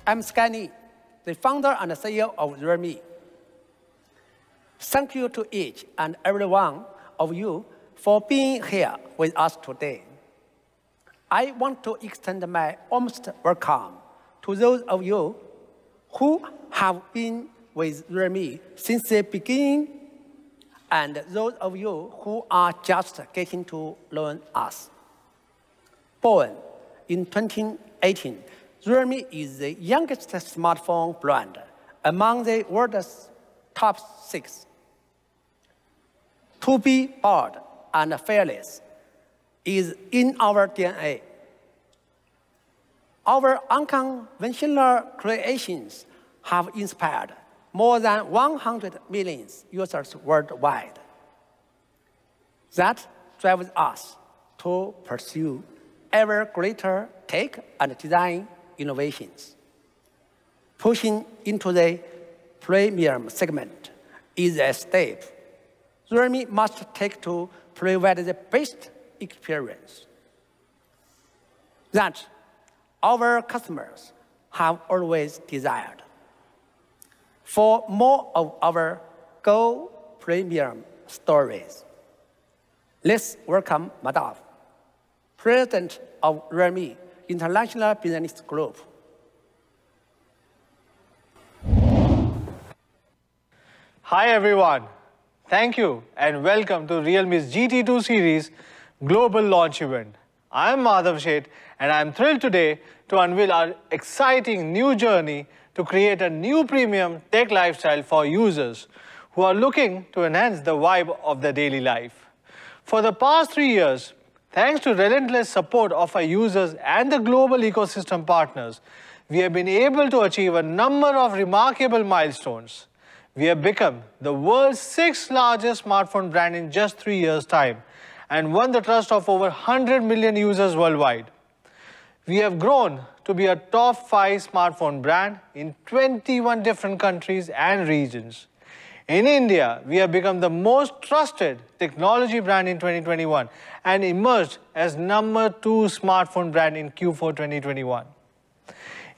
I'm Skyny, the founder and CEO of realme. Thank you to each and every one of you for being here with us today. I want to extend my warmest welcome to those of you who have been with realme since the beginning and those of you who are just getting to learn us. Born in 2018, realme is the youngest smartphone brand among the world's top 6. To be bold and fearless is in our DNA. Our unconventional creations have inspired more than 100 million users worldwide. That drives us to pursue ever greater tech and design innovations. Pushing into the premium segment is a step realme must take to provide the best experience that our customers have always desired. For more of our Go Premium stories, let's welcome Madhav, President of realme International Business Group. Hi everyone, thank you and welcome to realme's GT2 series global launch event. I am Madhav Sheth and I am thrilled today to unveil our exciting new journey to create a new premium tech lifestyle for users who are looking to enhance the vibe of their daily life. For the past 3 years, thanks to relentless support of our users and the global ecosystem partners, we have been able to achieve a number of remarkable milestones. We have become the world's 6th largest smartphone brand in just 3 years' time and won the trust of over 100 million users worldwide. We have grown to be a top 5 smartphone brand in 21 different countries and regions. In India, we have become the most trusted technology brand in 2021 and emerged as number 2 smartphone brand in Q4 2021.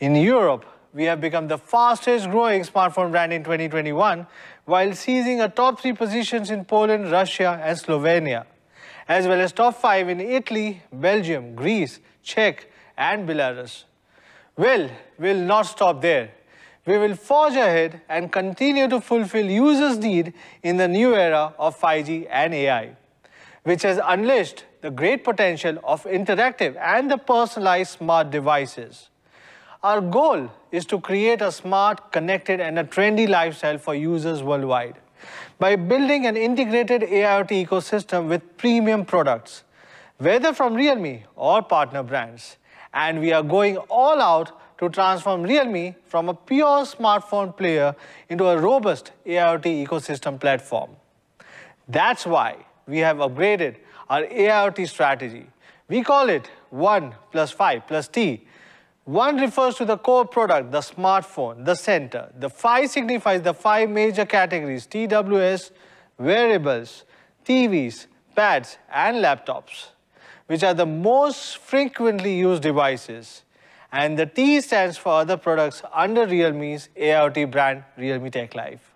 In Europe, we have become the fastest growing smartphone brand in 2021 while seizing a top 3 positions in Poland, Russia and Slovenia, as well as top 5 in Italy, Belgium, Greece, Czech and Belarus. Well, we'll not stop there. We will forge ahead and continue to fulfill users' need in the new era of 5G and AI, which has unleashed the great potential of interactive and the personalized smart devices. Our goal is to create a smart, connected and a trendy lifestyle for users worldwide by building an integrated AIoT ecosystem with premium products, whether from realme or partner brands. And we are going all out to transform realme from a pure smartphone player into a robust AIoT ecosystem platform. That's why we have upgraded our AIoT strategy. We call it 1 + 5 + T. 1 refers to the core product, the smartphone, the center. The 5 signifies the 5 major categories: TWS, wearables, TVs, pads, and laptops, which are the most frequently used devices. And the T stands for other products under realme's AIoT brand, Realme Tech Life.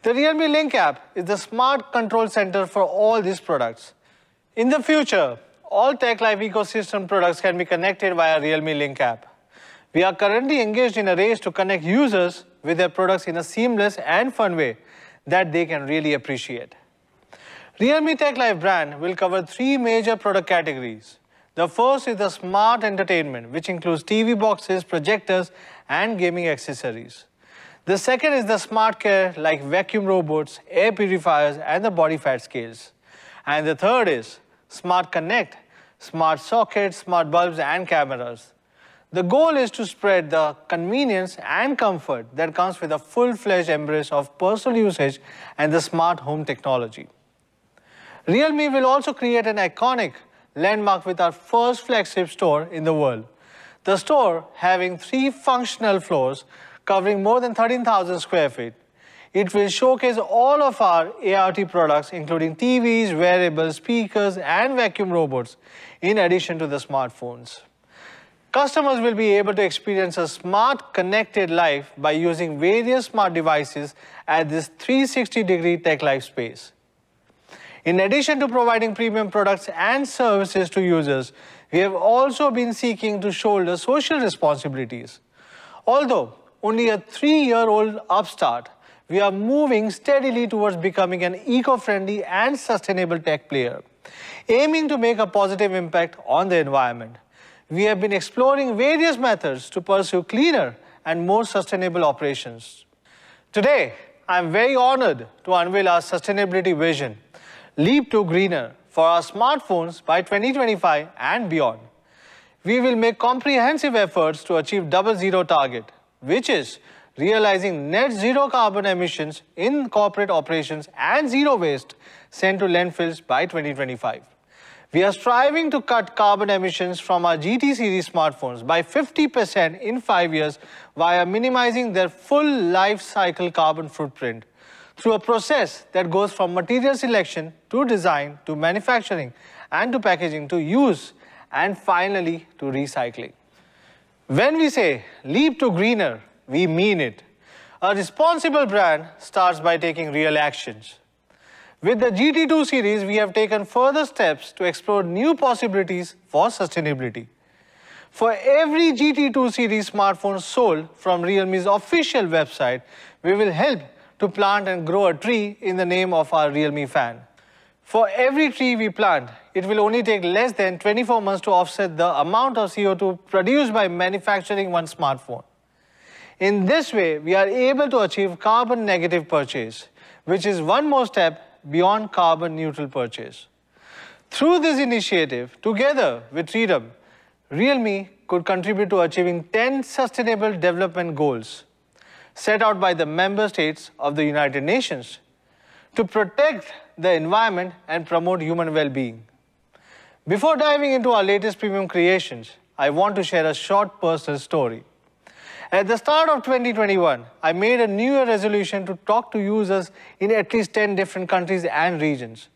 The Realme Link app is the smart control center for all these products. In the future, all Tech Life ecosystem products can be connected via Realme Link app. We are currently engaged in a race to connect users with their products in a seamless and fun way that they can really appreciate. Realme Tech Life brand will cover 3 major product categories. The first is the smart entertainment, which includes TV boxes, projectors, and gaming accessories. The second is the smart care, like vacuum robots, air purifiers, and the body fat scales. And the third is smart connect, smart sockets, smart bulbs, and cameras. The goal is to spread the convenience and comfort that comes with a full-fledged embrace of personal usage and the smart home technology. Realme will also create an iconic landmark with our first flagship store in the world. The store having 3 functional floors covering more than 13,000 square feet. It will showcase all of our AIoT products, including TVs, wearables, speakers, and vacuum robots, in addition to the smartphones. Customers will be able to experience a smart, connected life by using various smart devices at this 360-degree Tech Life space. In addition to providing premium products and services to users, we have also been seeking to shoulder social responsibilities. Although only a 3-year-old upstart, we are moving steadily towards becoming an eco-friendly and sustainable tech player, aiming to make a positive impact on the environment. We have been exploring various methods to pursue cleaner and more sustainable operations. Today, I am very honored to unveil our sustainability vision, Leap to Greener, for our smartphones by 2025 and beyond. We will make comprehensive efforts to achieve double zero target, which is realizing net zero carbon emissions in corporate operations and zero waste sent to landfills by 2025. We are striving to cut carbon emissions from our GT series smartphones by 50% in 5 years via minimizing their full life cycle carbon footprint through a process that goes from material selection to design to manufacturing and to packaging to use and finally to recycling. When we say leap to greener, we mean it. A responsible brand starts by taking real actions. With the GT2 series, we have taken further steps to explore new possibilities for sustainability. For every GT2 series smartphone sold from Realme's official website, we will help to plant and grow a tree in the name of our Realme fan. For every tree we plant, it will only take less than 24 months to offset the amount of CO2 produced by manufacturing one smartphone. In this way, we are able to achieve carbon negative purchase, which is one more step beyond carbon neutral purchase. Through this initiative, together with Freedom, Realme could contribute to achieving 10 sustainable development goals set out by the member states of the United Nations to protect the environment and promote human well-being. Before diving into our latest premium creations, I want to share a short personal story. At the start of 2021, I made a New Year resolution to talk to users in at least 10 different countries and regions.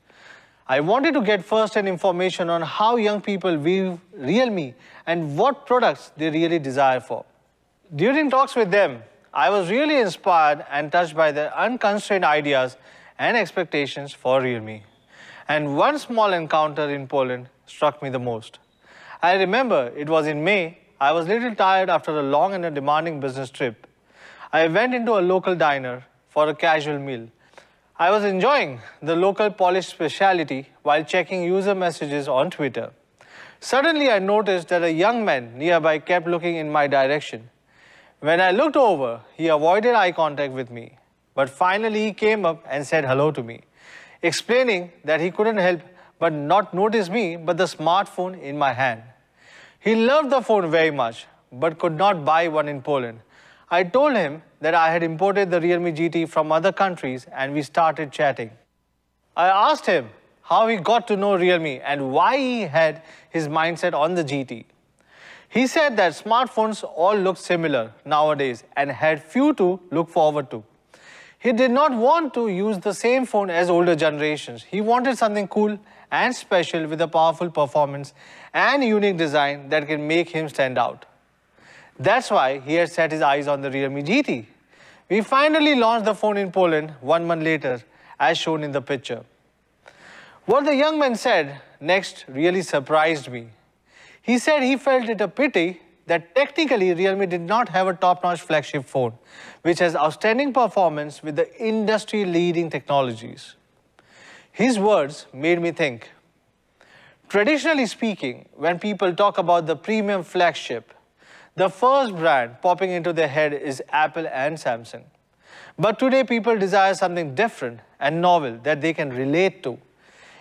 I wanted to get first-hand information on how young people view Realme and what products they really desire for. During talks with them, I was really inspired and touched by their unconstrained ideas and expectations for Realme. And one small encounter in Poland struck me the most. I remember it was in May. I was a little tired after a long and a demanding business trip. I went into a local diner for a casual meal. I was enjoying the local Polish specialty while checking user messages on Twitter. Suddenly, I noticed that a young man nearby kept looking in my direction. When I looked over, he avoided eye contact with me. But finally, he came up and said hello to me, explaining that he couldn't help but not notice me, but the smartphone in my hand. He loved the phone very much, but could not buy one in Poland. I told him that I had imported the Realme GT from other countries and we started chatting. I asked him how he got to know Realme and why he had his mindset on the GT. He said that smartphones all look similar nowadays and had few to look forward to. He did not want to use the same phone as older generations. He wanted something cool and special with a powerful performance and unique design that can make him stand out. That's why he had set his eyes on the Realme GT. We finally launched the phone in Poland 1 month later, as shown in the picture. What the young man said next really surprised me. He said he felt it a pity that technically Realme did not have a top-notch flagship phone, which has outstanding performance with the industry-leading technologies. His words made me think. Traditionally speaking, when people talk about the premium flagship, the first brand popping into their head is Apple and Samsung. But today people desire something different and novel that they can relate to.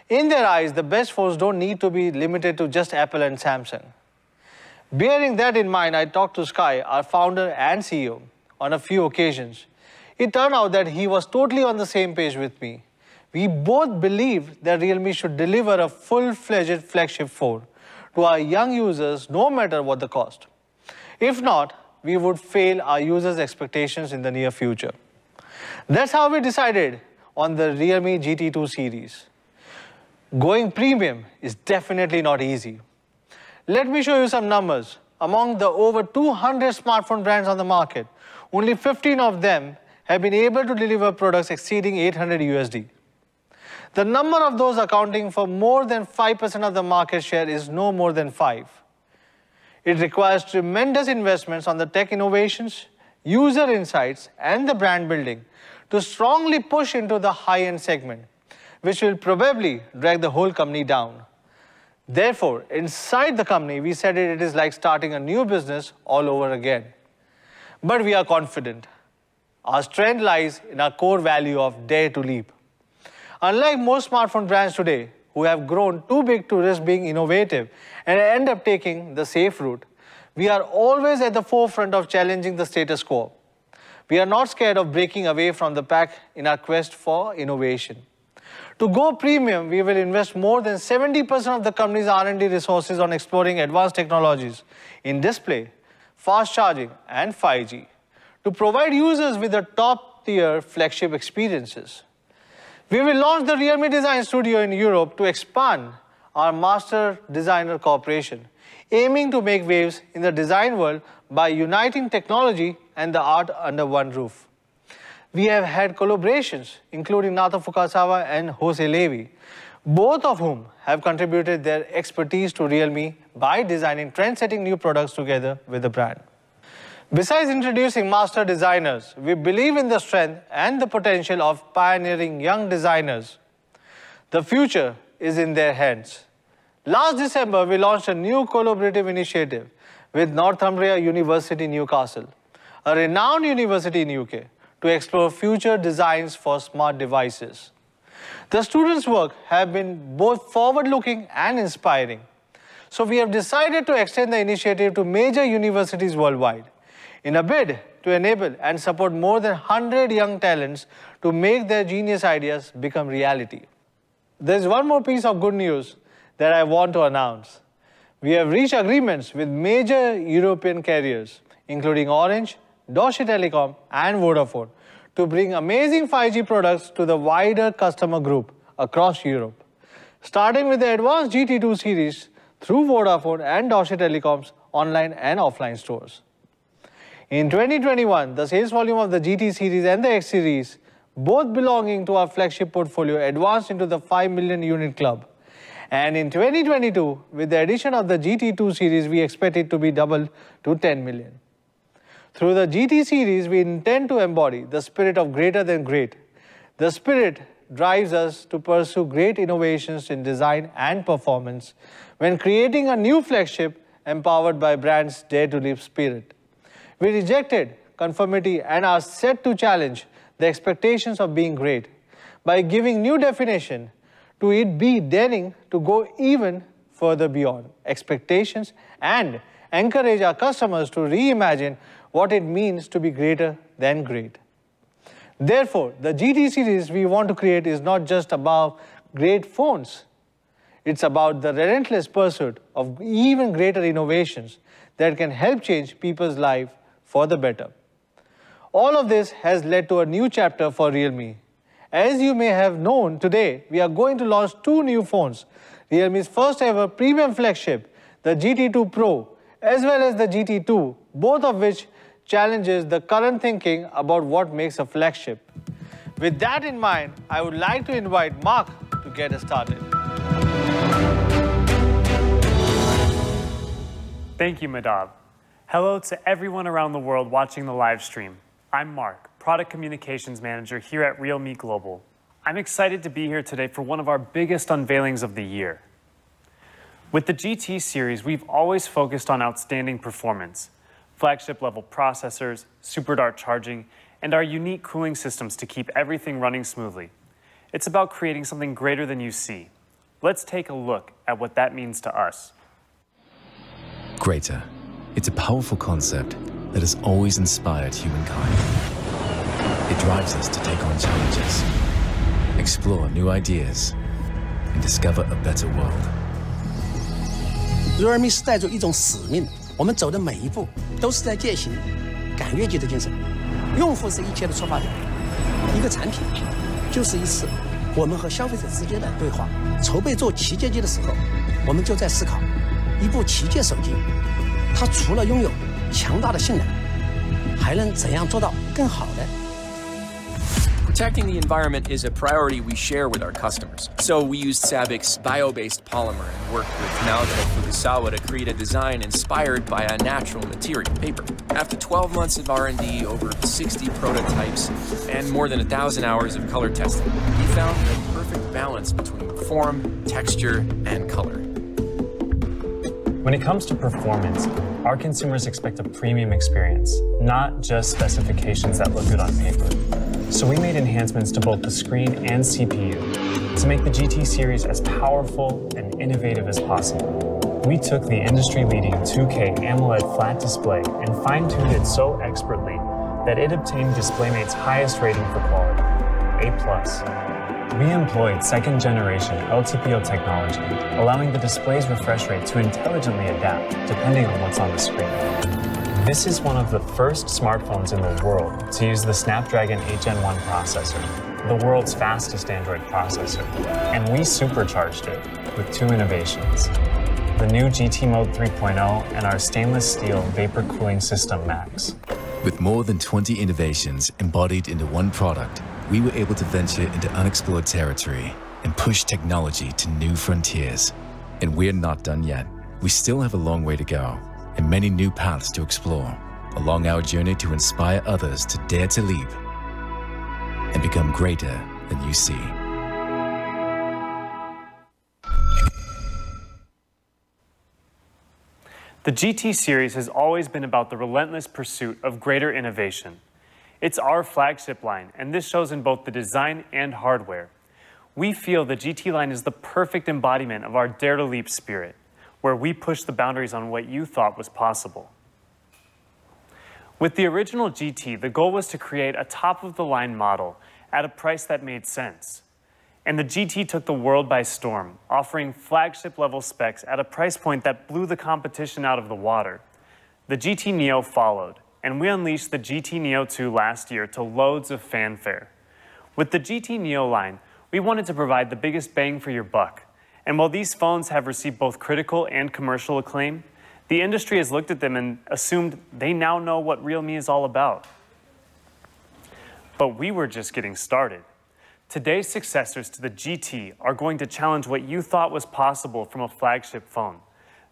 In their eyes, the best phones don't need to be limited to just Apple and Samsung. Bearing that in mind, I talked to Sky, our founder and CEO, on a few occasions. It turned out that he was totally on the same page with me. We both believed that Realme should deliver a full-fledged flagship phone to our young users no matter what the cost. If not, we would fail our users' expectations in the near future. That's how we decided on the Realme GT2 series. Going premium is definitely not easy. Let me show you some numbers. among the over 200 smartphone brands on the market, only 15 of them have been able to deliver products exceeding 800 USD. The number of those accounting for more than 5% of the market share is no more than 5. It requires tremendous investments on the tech innovations, user insights, and the brand building to strongly push into the high-end segment, which will probably drag the whole company down. Therefore, inside the company, we said it is like starting a new business all over again. But we are confident. Our strength lies in our core value of dare to leap. Unlike most smartphone brands today, who have grown too big to risk being innovative and end up taking the safe route, we are always at the forefront of challenging the status quo. We are not scared of breaking away from the pack in our quest for innovation. To go premium, we will invest more than 70% of the company's R&D resources on exploring advanced technologies in display, fast charging, and 5G to provide users with the top-tier flagship experiences. We will launch the Realme Design Studio in Europe to expand our master designer cooperation, aiming to make waves in the design world by uniting technology and the art under one roof. We have had collaborations, including Nato Fukasawa and Jose Levi, both of whom have contributed their expertise to Realme by designing trend-setting new products together with the brand. Besides introducing master designers, we believe in the strength and the potential of pioneering young designers. The future is in their hands. Last December, we launched a new collaborative initiative with Northumbria University, Newcastle, a renowned university in UK, to explore future designs for smart devices. The students' work have been both forward-looking and inspiring. So we have decided to extend the initiative to major universities worldwide in a bid to enable and support more than 100 young talents to make their genius ideas become reality. There's one more piece of good news that I want to announce. We have reached agreements with major European carriers, including Orange, Deutsche Telekom, and Vodafone, to bring amazing 5G products to the wider customer group across Europe, starting with the advanced GT2 series through Vodafone and Deutsche Telekom's online and offline stores. In 2021, the sales volume of the GT series and the X series, both belonging to our flagship portfolio, advanced into the 5 million unit club. And in 2022, with the addition of the GT2 series, we expect it to be doubled to 10 million. Through the GT series, we intend to embody the spirit of greater than great. The spirit drives us to pursue great innovations in design and performance when creating a new flagship empowered by brand's dare to leap spirit. We rejected conformity and are set to challenge the expectations of being great by giving new definition to it, be daring to go even further beyond expectations and encourage our customers to reimagine what it means to be greater than great. Therefore, the GT series we want to create is not just about great phones. It's about the relentless pursuit of even greater innovations that can help change people's lives for the better. All of this has led to a new chapter for Realme. As you may have known, today we are going to launch 2 new phones, Realme's first ever premium flagship, the GT2 Pro, as well as the GT2, both of which challenges the current thinking about what makes a flagship. With that in mind, I would like to invite Mark to get us started. Thank you, Madhav. Hello to everyone around the world watching the live stream. I'm Mark, Product Communications Manager here at Realme Global. I'm excited to be here today for one of our biggest unveilings of the year. With the GT series, we've always focused on outstanding performance, flagship-level processors, super dart charging, and our unique cooling systems to keep everything running smoothly. It's about creating something greater than you see. Let's take a look at what that means to us. Greater. It's a powerful concept that has always inspired humankind. It drives us to take on challenges, explore new ideas, and discover a better world. Realme 是带着一种使命，我们走的每一步都是在践行赶越界的精神。用户是一切的出发点，一个产品就是一次我们和消费者之间的对话。筹备做旗舰机的时候，我们就在思考一部旗舰手机它除了拥有强大的性能，还能怎样做到更好呢？ Protecting the environment is a priority we share with our customers. So we used SABIC's bio-based polymer and worked with Naoto Fukusawa to create a design inspired by a natural material, paper. After 12 months of R&D, over 60 prototypes, and more than 1,000 hours of color testing, we found the perfect balance between form, texture, and color. When it comes to performance, our consumers expect a premium experience, not just specifications that look good on paper. So we made enhancements to both the screen and CPU to make the GT series as powerful and innovative as possible. We took the industry-leading 2K AMOLED flat display and fine-tuned it so expertly that it obtained DisplayMate's highest rating for quality, A+. We employed second-generation LTPO technology, allowing the display's refresh rate to intelligently adapt depending on what's on the screen. This is one of the first smartphones in the world to use the Snapdragon 8 Gen 1 processor, the world's fastest Android processor, and we supercharged it with two innovations: the new GT Mode 3.0 and our stainless steel vapor cooling system Max. With more than 20 innovations embodied into one product, we were able to venture into unexplored territory and push technology to new frontiers. And we're not done yet. We still have a long way to go and many new paths to explore along our journey to inspire others to dare to leap and become greater than you see. The GT series has always been about the relentless pursuit of greater innovation. It's our flagship line, and this shows in both the design and hardware. We feel the GT line is the perfect embodiment of our Dare to Leap spirit, where we push the boundaries on what you thought was possible. With the original GT, the goal was to create a top-of-the-line model at a price that made sense. And the GT took the world by storm, offering flagship-level specs at a price point that blew the competition out of the water. The GT Neo followed, and we unleashed the GT Neo 2 last year to loads of fanfare. With the GT Neo line, we wanted to provide the biggest bang for your buck. And while these phones have received both critical and commercial acclaim, the industry has looked at them and assumed they now know what realme is all about. But we were just getting started. Today's successors to the GT are going to challenge what you thought was possible from a flagship phone.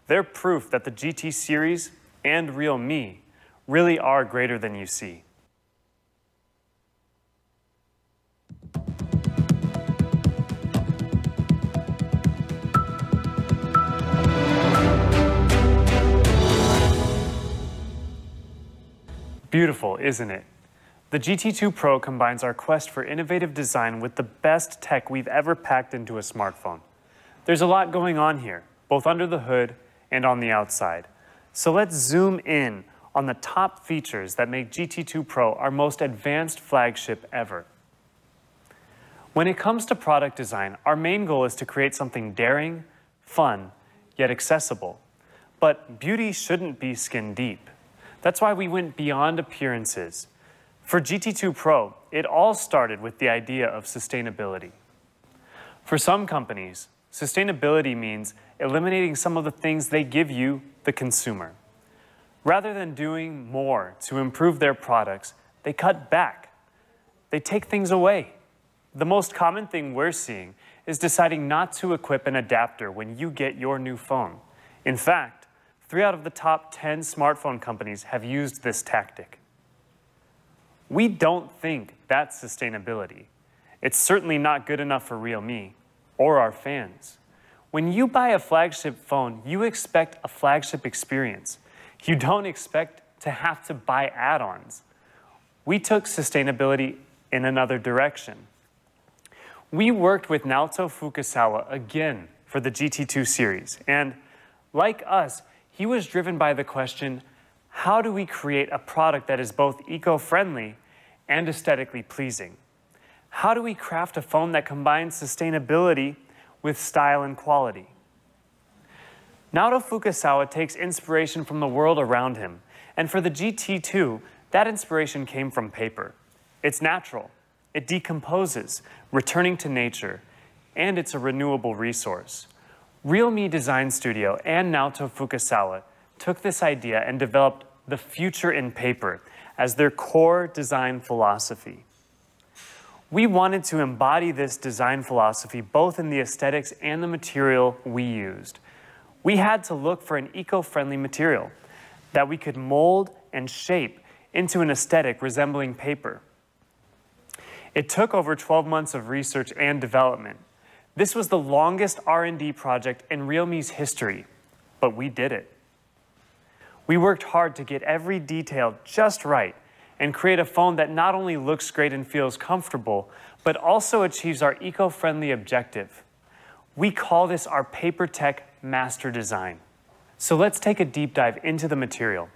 They're proof that the GT series and realme really are greater than you see. Beautiful, isn't it? The GT2 Pro combines our quest for innovative design with the best tech we've ever packed into a smartphone. There's a lot going on here, both under the hood and on the outside. So let's zoom in on the top features that make GT2 Pro our most advanced flagship ever. When it comes to product design, our main goal is to create something daring, fun, yet accessible. But beauty shouldn't be skin deep. That's why we went beyond appearances. For GT2 Pro, it all started with the idea of sustainability. For some companies, sustainability means eliminating some of the things they give you, the consumer. Rather than doing more to improve their products, they cut back. They take things away. The most common thing we're seeing is deciding not to equip an adapter when you get your new phone. In fact, 3 out of the top 10 smartphone companies have used this tactic. We don't think that's sustainability. It's certainly not good enough for realme or our fans. When you buy a flagship phone, you expect a flagship experience. You don't expect to have to buy add-ons. We took sustainability in another direction. We worked with Naoto Fukusawa again for the GT2 series, and like us, he was driven by the question, how do we create a product that is both eco-friendly and aesthetically pleasing? How do we craft a phone that combines sustainability with style and quality? Naoto Fukusawa takes inspiration from the world around him, and for the GT2, that inspiration came from paper. It's natural, it decomposes, returning to nature, and it's a renewable resource. Realme Design Studio and Naoto Fukusawa took this idea and developed the future in paper as their core design philosophy. We wanted to embody this design philosophy both in the aesthetics and the material we used. We had to look for an eco-friendly material that we could mold and shape into an aesthetic resembling paper. It took over 12 months of research and development. This was the longest R&D project in realme's history, but we did it. We worked hard to get every detail just right and create a phone that not only looks great and feels comfortable, but also achieves our eco-friendly objective. We call this our paper tech master design. So let's take a deep dive into the material.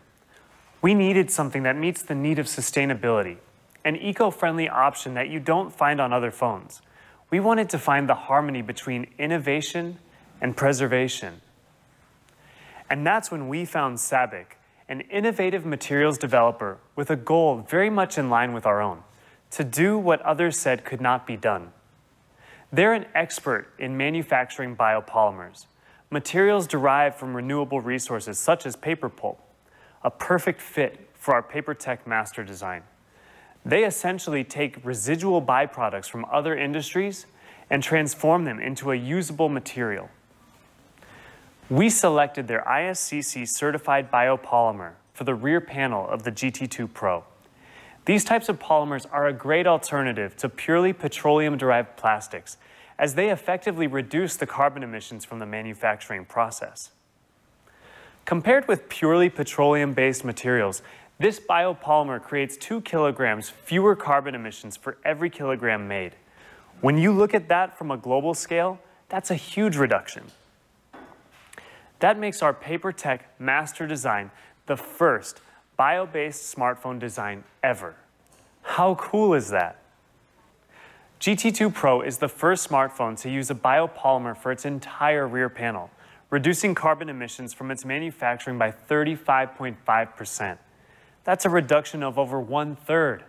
We needed something that meets the need of sustainability, an eco-friendly option that you don't find on other phones. We wanted to find the harmony between innovation and preservation. And that's when we found SABIC, an innovative materials developer with a goal very much in line with our own, to do what others said could not be done. They're an expert in manufacturing biopolymers, materials derived from renewable resources such as paper pulp, a perfect fit for our paper tech master design. They essentially take residual byproducts from other industries and transform them into a usable material. We selected their ISCC certified biopolymer for the rear panel of the GT2 Pro. These types of polymers are a great alternative to purely petroleum-derived plastics, as they effectively reduce the carbon emissions from the manufacturing process. Compared with purely petroleum-based materials, this biopolymer creates 2 kilograms fewer carbon emissions for every kilogram made. When you look at that from a global scale, that's a huge reduction. That makes our paper tech master design the first bio-based smartphone design ever. How cool is that? GT2 Pro is the first smartphone to use a biopolymer for its entire rear panel, reducing carbon emissions from its manufacturing by 35.5%. That's a reduction of over 1/3.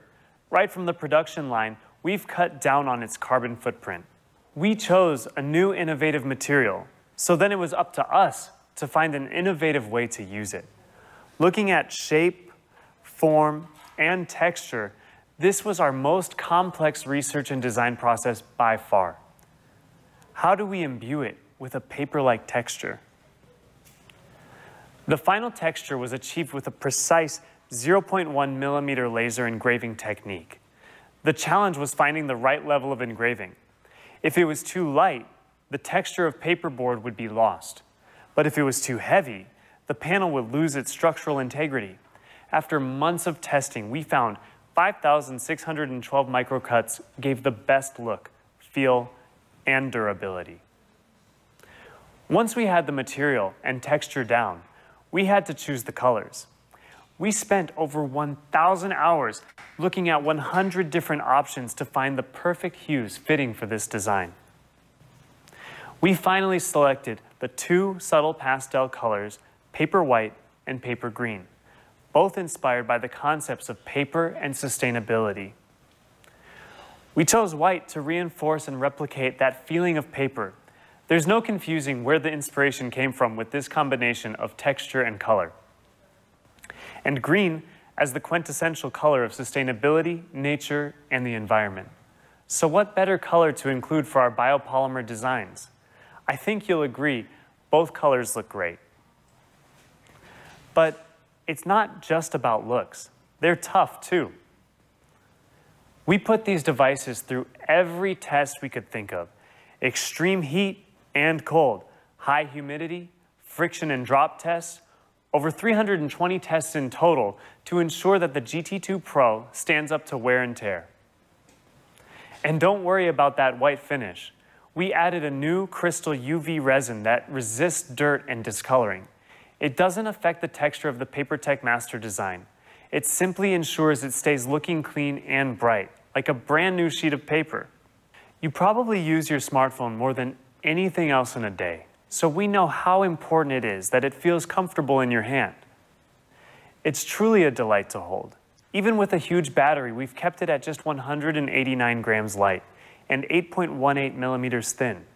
Right from the production line, we've cut down on its carbon footprint. We chose a new innovative material, so then it was up to us to find an innovative way to use it. Looking at shape, form, and texture, this was our most complex research and design process by far. How do we imbue it with a paper-like texture? The final texture was achieved with a precise 0.1 millimeter laser engraving technique. The challenge was finding the right level of engraving. If it was too light, the texture of paperboard would be lost. But if it was too heavy, the panel would lose its structural integrity. After months of testing, we found 5,612 microcuts gave the best look, feel, and durability. Once we had the material and texture down, we had to choose the colors. We spent over 1,000 hours looking at 100 different options to find the perfect hues fitting for this design. We finally selected the 2 subtle pastel colors, paper white and paper green, both inspired by the concepts of paper and sustainability. We chose white to reinforce and replicate that feeling of paper. There's no confusing where the inspiration came from with this combination of texture and color. And green as the quintessential color of sustainability, nature, and the environment. So what better color to include for our biopolymer designs? I think you'll agree, both colors look great. But it's not just about looks. They're tough too. We put these devices through every test we could think of. Extreme heat and cold, high humidity, friction and drop tests, over 320 tests in total to ensure that the GT2 Pro stands up to wear and tear. And don't worry about that white finish. We added a new crystal UV resin that resists dirt and discoloring. It doesn't affect the texture of the PaperTech Master design. It simply ensures it stays looking clean and bright, like a brand new sheet of paper. You probably use your smartphone more than anything else in a day, so we know how important it is that it feels comfortable in your hand. It's truly a delight to hold. Even with a huge battery, we've kept it at just 189 grams light and 8.18 millimeters thin.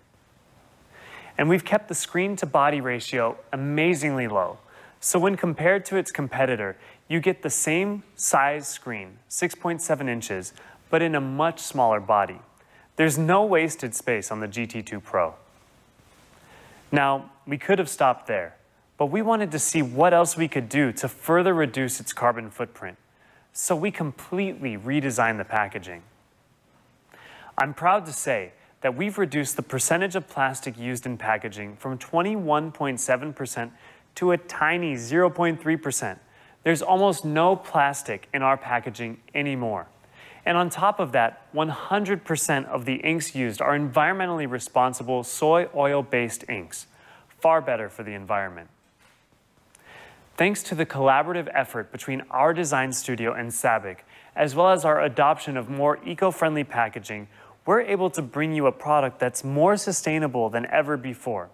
And we've kept the screen to body ratio amazingly low, So when compared to its competitor, you get the same size screen, 6.7 inches, but in a much smaller body. There's no wasted space on the GT2 Pro. Now, we could have stopped there, but we wanted to see what else we could do to further reduce its carbon footprint. So we completely redesigned the packaging. I'm proud to say that we've reduced the percentage of plastic used in packaging from 21.7% to a tiny 0.3%. There's almost no plastic in our packaging anymore. And on top of that, 100% of the inks used are environmentally responsible soy oil-based inks, far better for the environment. Thanks to the collaborative effort between our design studio and SABIC, as well as our adoption of more eco-friendly packaging, we're able to bring you a product that's more sustainable than ever before.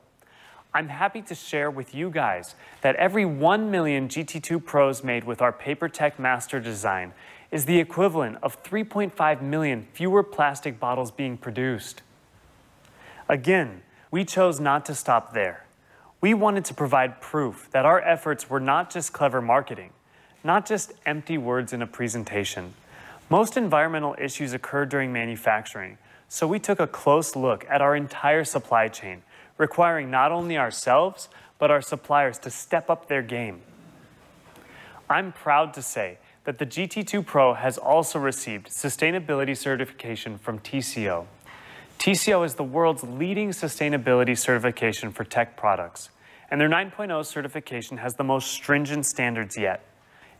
I'm happy to share with you guys that every 1 million GT2 Pros made with our PaperTech Master design is the equivalent of 3.5 million fewer plastic bottles being produced. Again, we chose not to stop there. We wanted to provide proof that our efforts were not just clever marketing, not just empty words in a presentation. Most environmental issues occur during manufacturing, so we took a close look at our entire supply chain, requiring not only ourselves, but our suppliers to step up their game. I'm proud to say that the GT2 Pro has also received sustainability certification from TCO. TCO is the world's leading sustainability certification for tech products, and their 9.0 certification has the most stringent standards yet.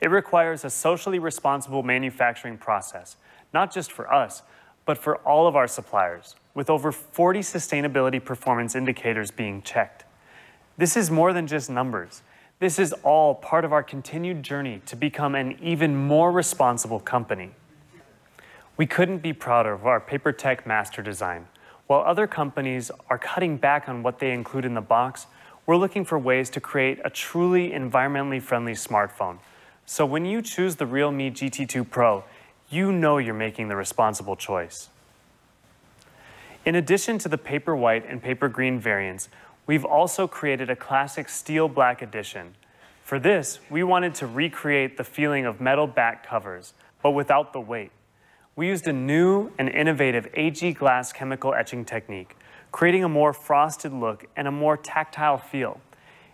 It requires a socially responsible manufacturing process, not just for us, but for all of our suppliers, with over 40 sustainability performance indicators being checked. This is more than just numbers. This is all part of our continued journey to become an even more responsible company. We couldn't be prouder of our PaperTech Master design. While other companies are cutting back on what they include in the box, we're looking for ways to create a truly environmentally friendly smartphone. So when you choose the realme GT2 Pro, you know you're making the responsible choice. In addition to the paper white and paper green variants, we've also created a classic steel black edition. For this, we wanted to recreate the feeling of metal back covers, but without the weight. We used a new and innovative AG glass chemical etching technique, creating a more frosted look and a more tactile feel.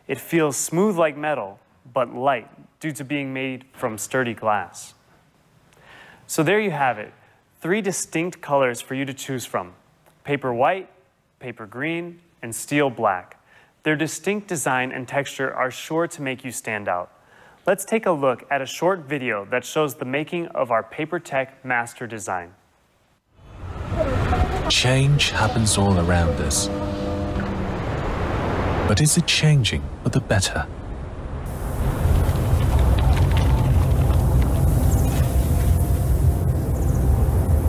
It feels smooth like metal, but light due to being made from sturdy glass. So there you have it, 3 distinct colors for you to choose from: paper white, paper green, and steel black. Their distinct design and texture are sure to make you stand out. Let's take a look at a short video that shows the making of our PaperTech Master design. Change happens all around us. But is it changing for the better?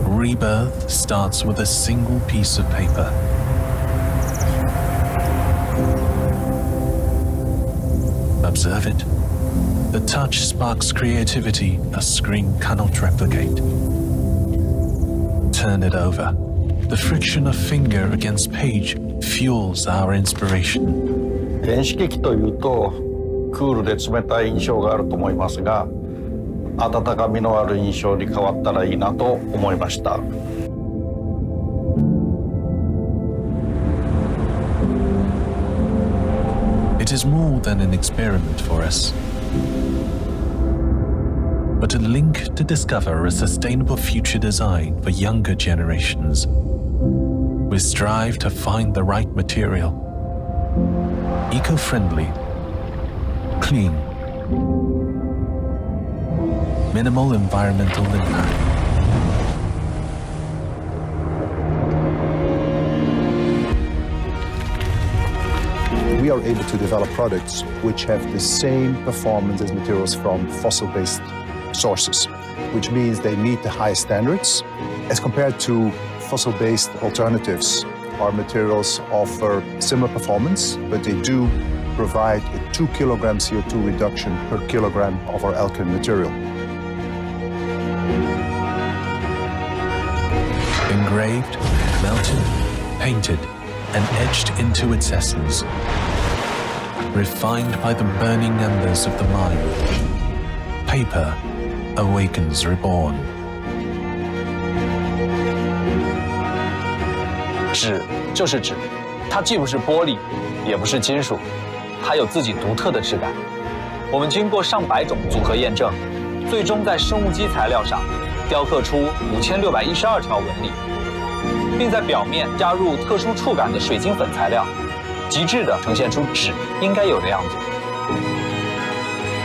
Rebirth starts with a single piece of paper. Observe it. The touch sparks creativity a screen cannot replicate. Turn it over. The friction of finger against page fuels our inspiration. 電子機器というとクールで冷たい印象があると思いますが、温かみのある印象に変わったらいいなと思いました。It is more than an experiment for us, but a link to discover a sustainable future design for younger generations. We strive to find the right material, eco-friendly, clean, minimal environmental impact. We are able to develop products which have the same performance as materials from fossil-based sources, which means they meet the highest standards. As compared to fossil-based alternatives, our materials offer similar performance, but they do provide a 2 kilogram CO2 reduction per kilogram of our alkali material. Engraved, melted, painted, and etched into its essence. refined by the burning embers of the mind. Paper awakens reborn. 纸就是纸，它既不是玻璃，也不是金属，它有自己独特的质感。我们经过上百种组合验证，最终在生物基材料上雕刻出5612条纹理，并在表面加入特殊触感的水晶粉材料，极致地呈现出纸应该有的样子。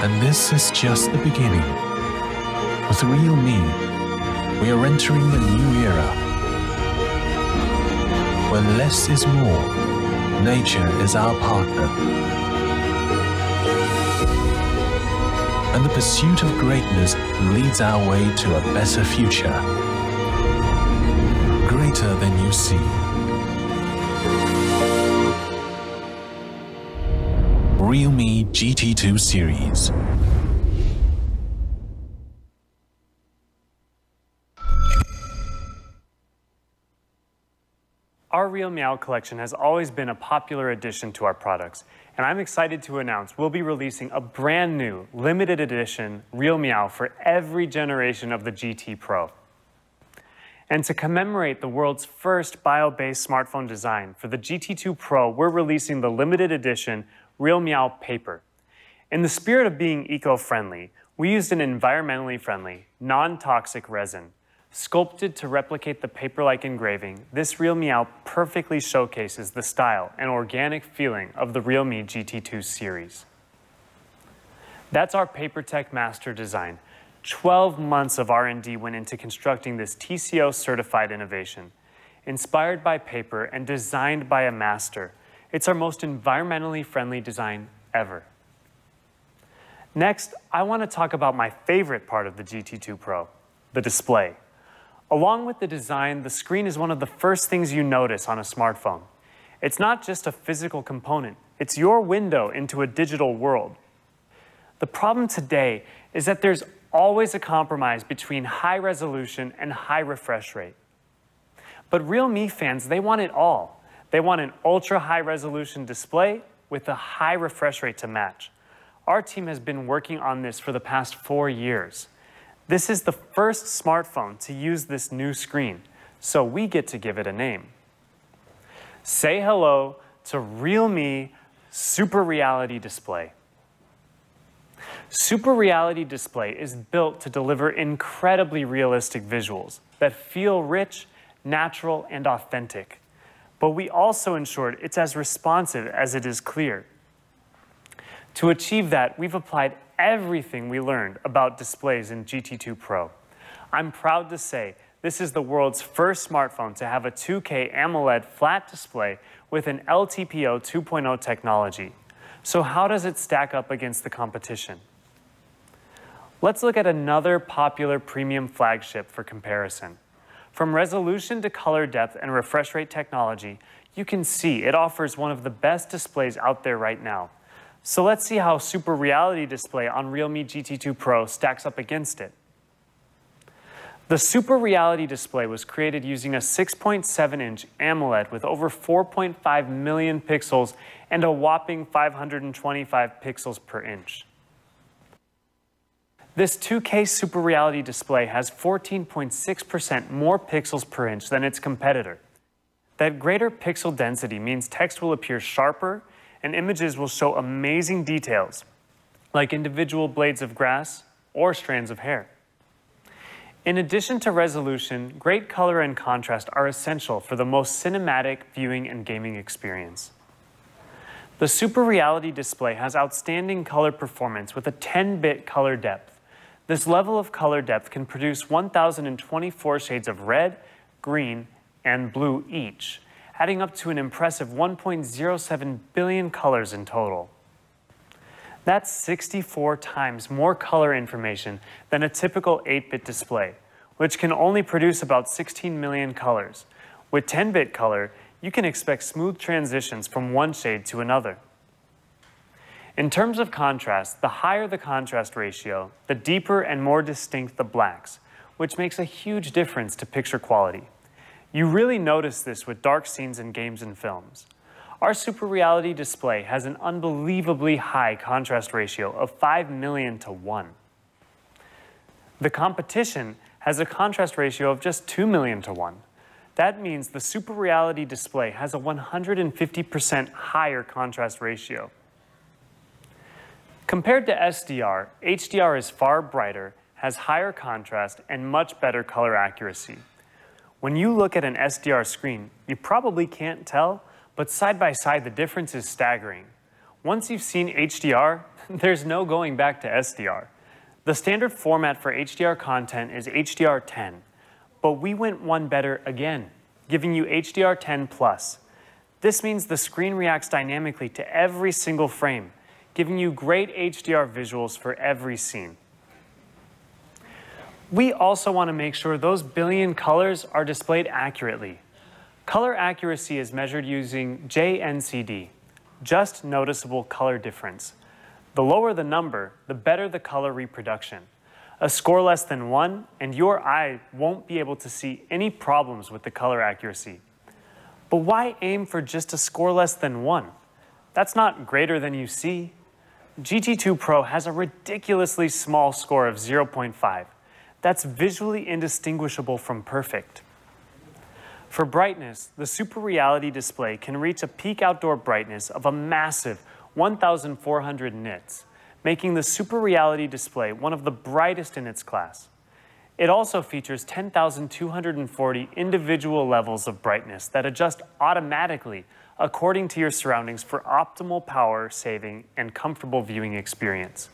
And this is just the beginning. With realme, we are entering a new era, where less is more, nature is our partner. And the pursuit of greatness leads our way to a better future, greater than you see. realme GT2 series. Our Real Meow collection has always been a popular addition to our products, and I'm excited to announce we'll be releasing a brand new, limited edition Real Meow for every generation of the GT Pro. And to commemorate the world's first bio-based smartphone design, for the GT2 Pro, we're releasing the limited edition Real Meow Paper. In the spirit of being eco-friendly, we used an environmentally friendly, non-toxic resin. Sculpted to replicate the paper-like engraving, this Real Meow perfectly showcases the style and organic feeling of the realme GT2 series. That's our PaperTech Master design. 12 months of R&D went into constructing this TCO-certified innovation. Inspired by paper and designed by a master, it's our most environmentally friendly design ever. Next, I want to talk about my favorite part of the GT2 Pro, the display. Along with the design, the screen is one of the first things you notice on a smartphone. It's not just a physical component, it's your window into a digital world. The problem today is that there's always a compromise between high resolution and high refresh rate. But realme fans, they want it all. They want an ultra-high resolution display with a high refresh rate to match. Our team has been working on this for the past 4 years. This is the first smartphone to use this new screen, so we get to give it a name. Say hello to realme Super Reality Display. Super Reality Display is built to deliver incredibly realistic visuals that feel rich, natural, and authentic. But we also ensured it's as responsive as it is clear. To achieve that, we've applied everything we learned about displays in GT2 Pro. I'm proud to say this is the world's first smartphone to have a 2K AMOLED flat display with an LTPO 2.0 technology. So how does it stack up against the competition? Let's look at another popular premium flagship for comparison. From resolution to color depth and refresh rate technology, you can see it offers one of the best displays out there right now. So let's see how Super Reality Display on realme GT2 Pro stacks up against it. The Super Reality Display was created using a 6.7-inch AMOLED with over 4.5 million pixels and a whopping 525 pixels per inch. This 2K Super Reality Display has 14.6% more pixels per inch than its competitor. That greater pixel density means text will appear sharper and images will show amazing details, like individual blades of grass or strands of hair. In addition to resolution, great color and contrast are essential for the most cinematic viewing and gaming experience. The Super Reality Display has outstanding color performance with a 10-bit color depth. This level of color depth can produce 1,024 shades of red, green, and blue each, adding up to an impressive 1.07 billion colors in total. That's 64 times more color information than a typical 8-bit display, which can only produce about 16 million colors. With 10-bit color, you can expect smooth transitions from one shade to another. In terms of contrast, the higher the contrast ratio, the deeper and more distinct the blacks, which makes a huge difference to picture quality. You really notice this with dark scenes in games and films. Our Super Reality display has an unbelievably high contrast ratio of 5 million to 1. The competition has a contrast ratio of just 2 million to 1. That means the Super Reality display has a 150% higher contrast ratio. Compared to SDR, HDR is far brighter, has higher contrast, and much better color accuracy. When you look at an SDR screen, you probably can't tell, but side by side the difference is staggering. Once you've seen HDR, there's no going back to SDR. The standard format for HDR content is HDR10, but we went one better again, giving you HDR10+. This means the screen reacts dynamically to every single frame, giving you great HDR visuals for every scene. We also want to make sure those billion colors are displayed accurately. Color accuracy is measured using JNCD, just noticeable color difference. The lower the number, the better the color reproduction. A score less than 1, and your eye won't be able to see any problems with the color accuracy. But why aim for just a score less than 1? That's not greater than you see. GT2 Pro has a ridiculously small score of 0.5. That's visually indistinguishable from perfect. For brightness, the Super Reality display can reach a peak outdoor brightness of a massive 1,400 nits, making the Super Reality display one of the brightest in its class. It also features 10,240 individual levels of brightness that adjust automatically according to your surroundings for optimal power saving and comfortable viewing experience.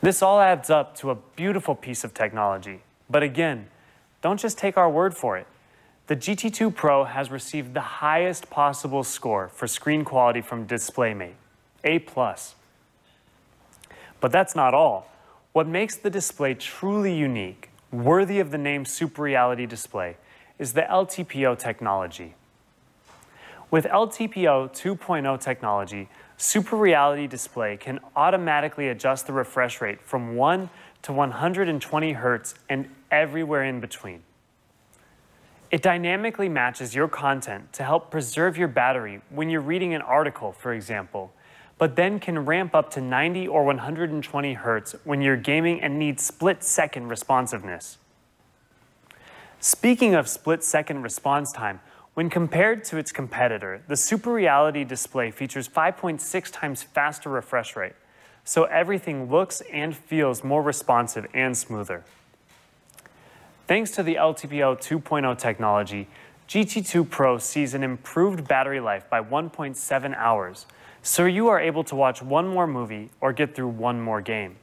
This all adds up to a beautiful piece of technology. But again, don't just take our word for it. The GT2 Pro has received the highest possible score for screen quality from DisplayMate, A+. But that's not all. What makes the display truly unique, worthy of the name Super Reality display, is the LTPO technology. With LTPO 2.0 technology, Super Reality display can automatically adjust the refresh rate from 1 to 120 Hz and everywhere in between. It dynamically matches your content to help preserve your battery when you're reading an article, for example, but then can ramp up to 90 or 120 Hz when you're gaming and need split-second responsiveness. Speaking of split-second response time, when compared to its competitor, the Super Reality display features 5.6 times faster refresh rate, so everything looks and feels more responsive and smoother. Thanks to the LTPO 2.0 technology, GT2 Pro sees an improved battery life by 1.7 hours, so you are able to watch one more movie or get through one more game.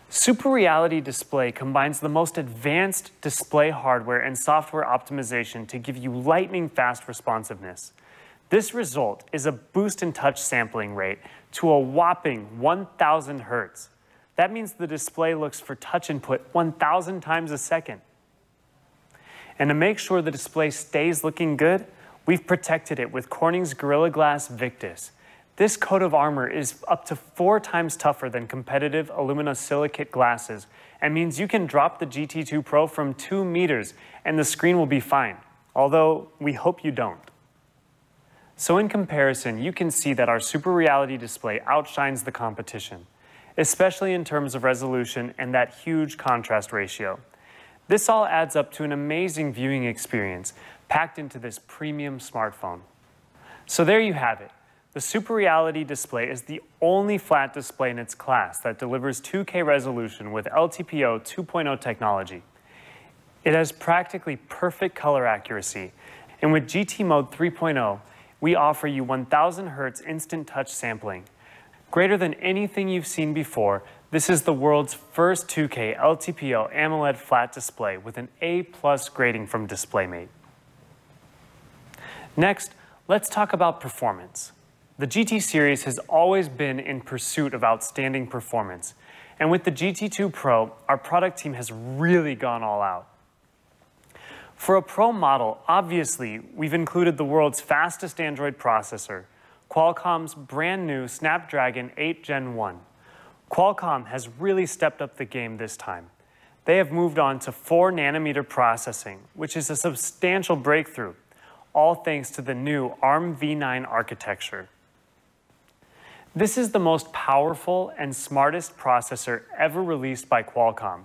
Super Reality display combines the most advanced display hardware and software optimization to give you lightning-fast responsiveness. This result is a boost in touch sampling rate to a whopping 1,000 Hz. That means the display looks for touch input 1,000 times a second. And to make sure the display stays looking good, we've protected it with Corning's Gorilla Glass Victus. This coat of armor is up to 4 times tougher than competitive aluminosilicate glasses and means you can drop the GT2 Pro from 2 meters and the screen will be fine, although we hope you don't. So in comparison, you can see that our Super Reality display outshines the competition, especially in terms of resolution and that huge contrast ratio. This all adds up to an amazing viewing experience packed into this premium smartphone. So there you have it. The Super Reality display is the only flat display in its class that delivers 2K resolution with LTPO 2.0 technology. It has practically perfect color accuracy, and with GT Mode 3.0, we offer you 1,000 Hz instant touch sampling. Greater than anything you've seen before, this is the world's first 2K LTPO AMOLED flat display with an A+ grading from DisplayMate. Next, let's talk about performance. The GT series has always been in pursuit of outstanding performance, and with the GT2 Pro, our product team has really gone all out. For a Pro model, obviously, we've included the world's fastest Android processor, Qualcomm's brand new Snapdragon 8 Gen 1. Qualcomm has really stepped up the game this time. They have moved on to 4 nanometer processing, which is a substantial breakthrough. all thanks to the new ARM v9 architecture. This is the most powerful and smartest processor ever released by Qualcomm.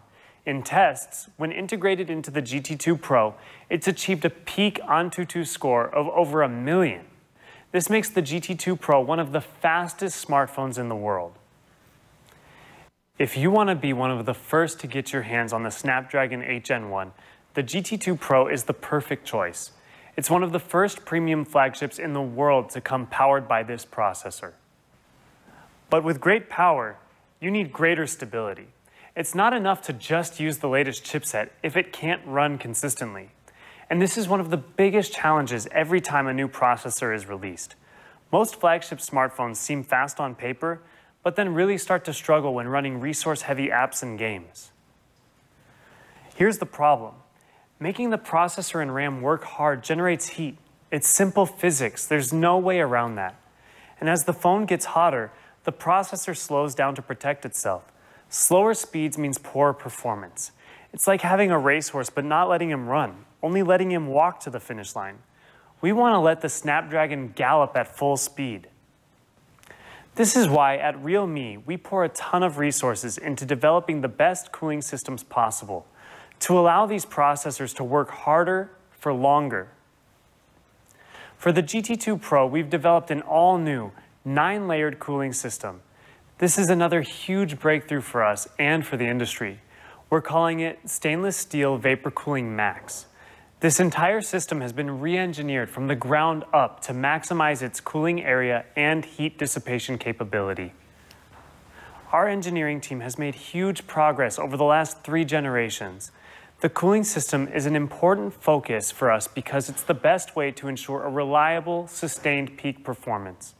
In tests, when integrated into the GT2 Pro, it's achieved a peak AnTuTu score of over 1 million. This makes the GT2 Pro one of the fastest smartphones in the world. If you want to be one of the first to get your hands on the Snapdragon 8 Gen 1, the GT2 Pro is the perfect choice. It's one of the first premium flagships in the world to come powered by this processor. But with great power, you need greater stability. It's not enough to just use the latest chipset if it can't run consistently. And this is one of the biggest challenges every time a new processor is released. Most flagship smartphones seem fast on paper, but then really start to struggle when running resource-heavy apps and games. Here's the problem. Making the processor and RAM work hard generates heat. It's simple physics. There's no way around that. And as the phone gets hotter, the processor slows down to protect itself. Slower speeds means poorer performance. It's like having a racehorse but not letting him run, only letting him walk to the finish line. We want to let the Snapdragon gallop at full speed. This is why at realme, we pour a ton of resources into developing the best cooling systems possible to allow these processors to work harder for longer. For the GT2 Pro, we've developed an all-new 9-layered cooling system. This is another huge breakthrough for us and for the industry. We're calling it Stainless Steel Vapor Cooling Max. This entire system has been re-engineered from the ground up to maximize its cooling area and heat dissipation capability. Our engineering team has made huge progress over the last 3 generations. The cooling system is an important focus for us because it's the best way to ensure a reliable, sustained peak performance.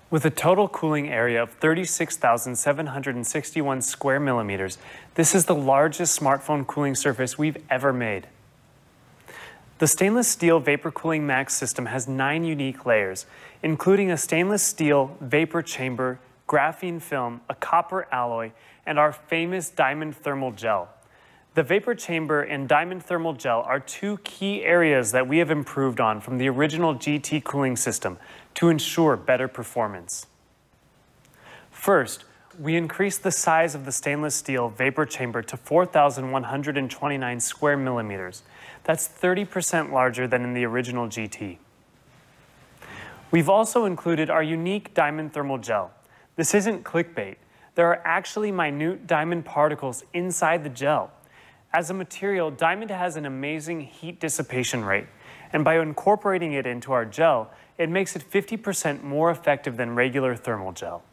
With a total cooling area of 36,761 square millimeters, this is the largest smartphone cooling surface we've ever made. The Stainless Steel Vapor Cooling Max system has 9 unique layers, including a stainless steel vapor chamber, graphene film, a copper alloy, and our famous diamond thermal gel. The vapor chamber and diamond thermal gel are 2 key areas that we have improved on from the original GT cooling system to ensure better performance. First, we increased the size of the stainless steel vapor chamber to 4,129 square millimeters. That's 30% larger than in the original GT. We've also included our unique diamond thermal gel. This isn't clickbait. There are actually minute diamond particles inside the gel. As a material, diamond has an amazing heat dissipation rate, and by incorporating it into our gel, it makes it 50% more effective than regular thermal gel.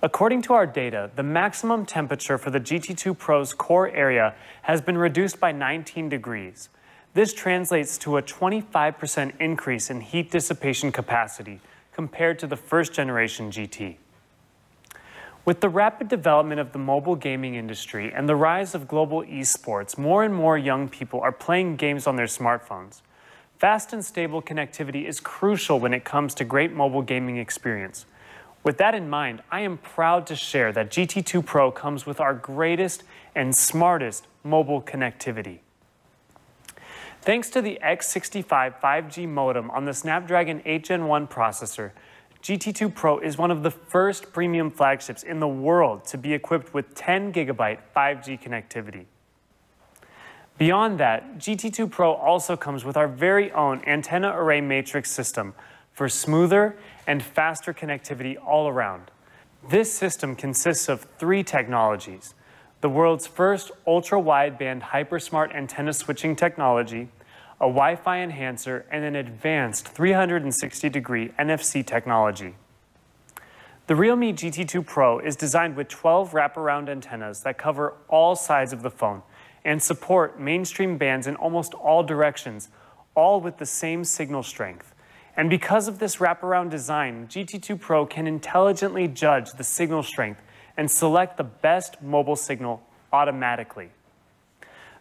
According to our data, the maximum temperature for the GT2 Pro's core area has been reduced by 19 degrees. This translates to a 25% increase in heat dissipation capacity compared to the first generation GT. With the rapid development of the mobile gaming industry and the rise of global esports, more and more young people are playing games on their smartphones. Fast and stable connectivity is crucial when it comes to great mobile gaming experience. With that in mind, I am proud to share that GT2 Pro comes with our greatest and smartest mobile connectivity. Thanks to the X65 5G modem on the Snapdragon 8 Gen 1 processor, GT2 Pro is one of the first premium flagships in the world to be equipped with 10 GB 5G connectivity. Beyond that, GT2 Pro also comes with our very own antenna array matrix system for smoother and faster connectivity all around. This system consists of 3 technologies: the world's first ultra-wideband hypersmart antenna switching technology, a Wi-Fi enhancer, and an advanced 360-degree NFC technology. The realme GT2 Pro is designed with 12 wraparound antennas that cover all sides of the phone and support mainstream bands in almost all directions, all with the same signal strength. And because of this wraparound design, GT2 Pro can intelligently judge the signal strength and select the best mobile signal automatically.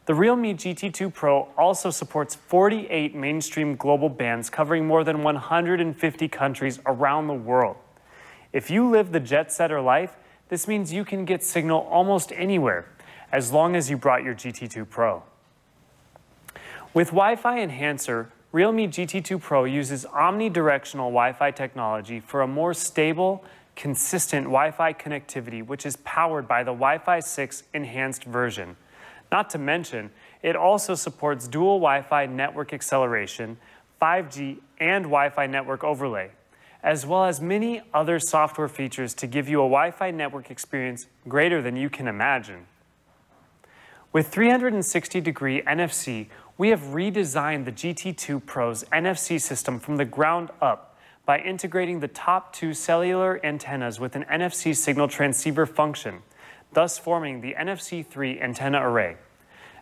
The realme GT2 Pro also supports 48 mainstream global bands covering more than 150 countries around the world. If you live the jet-setter life, this means you can get signal almost anywhere, as long as you brought your GT2 Pro. With Wi-Fi Enhancer, Realme GT2 Pro uses omnidirectional Wi-Fi technology for a more stable, consistent Wi-Fi connectivity, which is powered by the Wi-Fi 6 enhanced version. Not to mention, it also supports dual Wi-Fi network acceleration, 5G, and Wi-Fi network overlay, as well as many other software features to give you a Wi-Fi network experience greater than you can imagine. With 360-degree NFC, we have redesigned the GT2 Pro's NFC system from the ground up by integrating the top two cellular antennas with an NFC signal transceiver function, thus forming the NFC3 antenna array.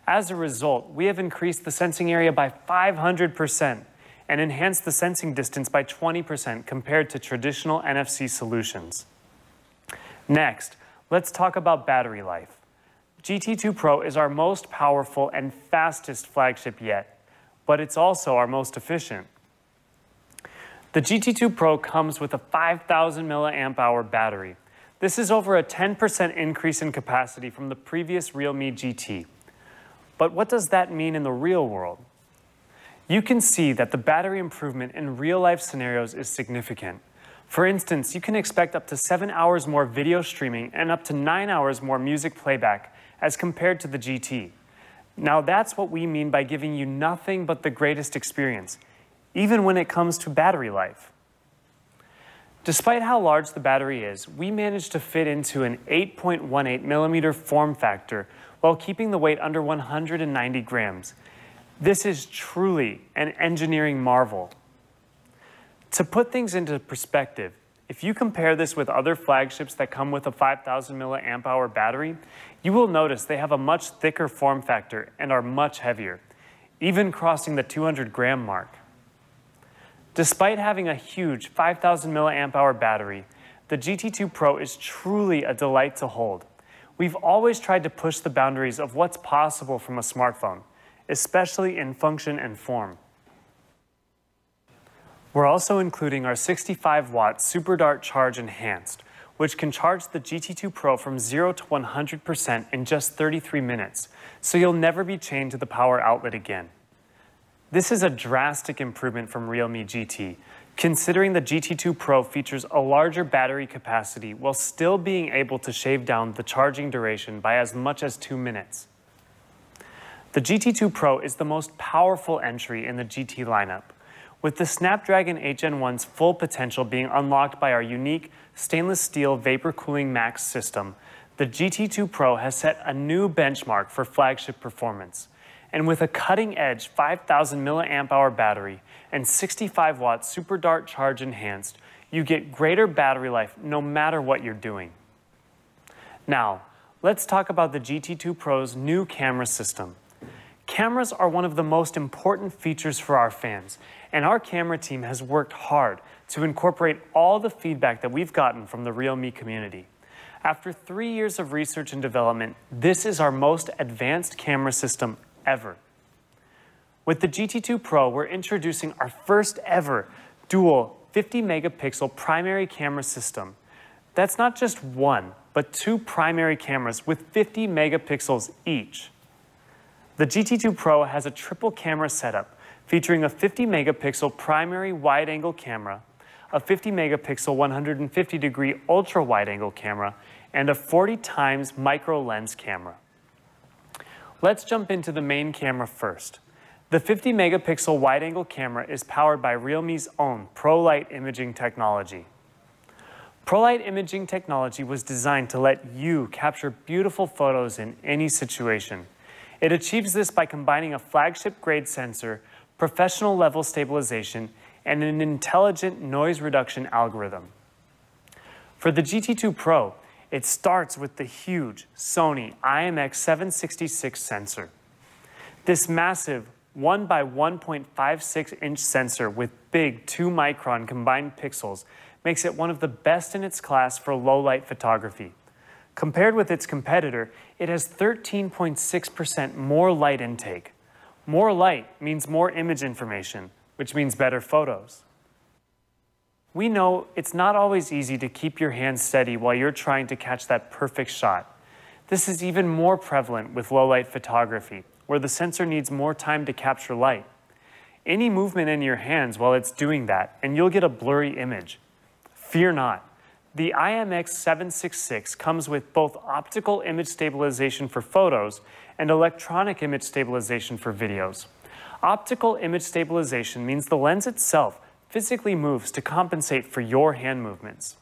As a result, we have increased the sensing area by 500% and enhanced the sensing distance by 20% compared to traditional NFC solutions. Next, let's talk about battery life. GT2 Pro is our most powerful and fastest flagship yet, but it's also our most efficient. The GT2 Pro comes with a 5,000 milliamp hour battery. This is over a 10% increase in capacity from the previous Realme GT. But what does that mean in the real world? You can see that the battery improvement in real-life scenarios is significant. For instance, you can expect up to 7 hours more video streaming and up to 9 hours more music playback as compared to the GT. Now that's what we mean by giving you nothing but the greatest experience, even when it comes to battery life. Despite how large the battery is, we managed to fit into an 8.18 millimeter form factor while keeping the weight under 190 grams. This is truly an engineering marvel. To put things into perspective, if you compare this with other flagships that come with a 5,000 milliamp hour battery, you will notice they have a much thicker form factor and are much heavier, even crossing the 200 gram mark. Despite having a huge 5,000 milliamp hour battery, the GT2 Pro is truly a delight to hold. We've always tried to push the boundaries of what's possible from a smartphone, especially in function and form. We're also including our 65-watt Super Dart Charge Enhanced, which can charge the GT2 Pro from 0 to 100% in just 33 minutes, so you'll never be chained to the power outlet again. This is a drastic improvement from Realme GT, considering the GT2 Pro features a larger battery capacity while still being able to shave down the charging duration by as much as 2 minutes. The GT2 Pro is the most powerful entry in the GT lineup, with the Snapdragon 8 Gen 1's full potential being unlocked by our unique stainless steel vapor cooling max system. The GT2 Pro has set a new benchmark for flagship performance. And with a cutting-edge 5,000 milliamp hour battery and 65-watt Super Dart Charge Enhanced, you get greater battery life no matter what you're doing. Now, let's talk about the GT2 Pro's new camera system. Cameras are one of the most important features for our fans, and our camera team has worked hard to incorporate all the feedback that we've gotten from the Realme community. After 3 years of research and development, this is our most advanced camera system ever. With the GT2 Pro, we're introducing our first ever dual 50 megapixel primary camera system. That's not just one, but 2 primary cameras with 50 megapixels each. The GT2 Pro has a triple camera setup featuring a 50 megapixel primary wide-angle camera, a 50 megapixel 150-degree ultra-wide-angle camera, and a 40 times micro lens camera. Let's jump into the main camera first. The 50 megapixel wide-angle camera is powered by Realme's own ProLight imaging technology. ProLight imaging technology was designed to let you capture beautiful photos in any situation. It achieves this by combining a flagship-grade sensor, professional level stabilization, and an intelligent noise reduction algorithm. For the GT2 Pro, it starts with the huge Sony IMX766 sensor. This massive 1 by 1.56 inch sensor with big 2-micron combined pixels makes it one of the best in its class for low-light photography. Compared with its competitor, it has 13.6% more light intake. More light means more image information, which means better photos. We know it's not always easy to keep your hands steady while you're trying to catch that perfect shot. This is even more prevalent with low-light photography, where the sensor needs more time to capture light. Any movement in your hands while it's doing that, and you'll get a blurry image. Fear not. The IMX766 comes with both optical image stabilization for photos and electronic image stabilization for videos. Optical image stabilization means the lens itself physically moves to compensate for your hand movements.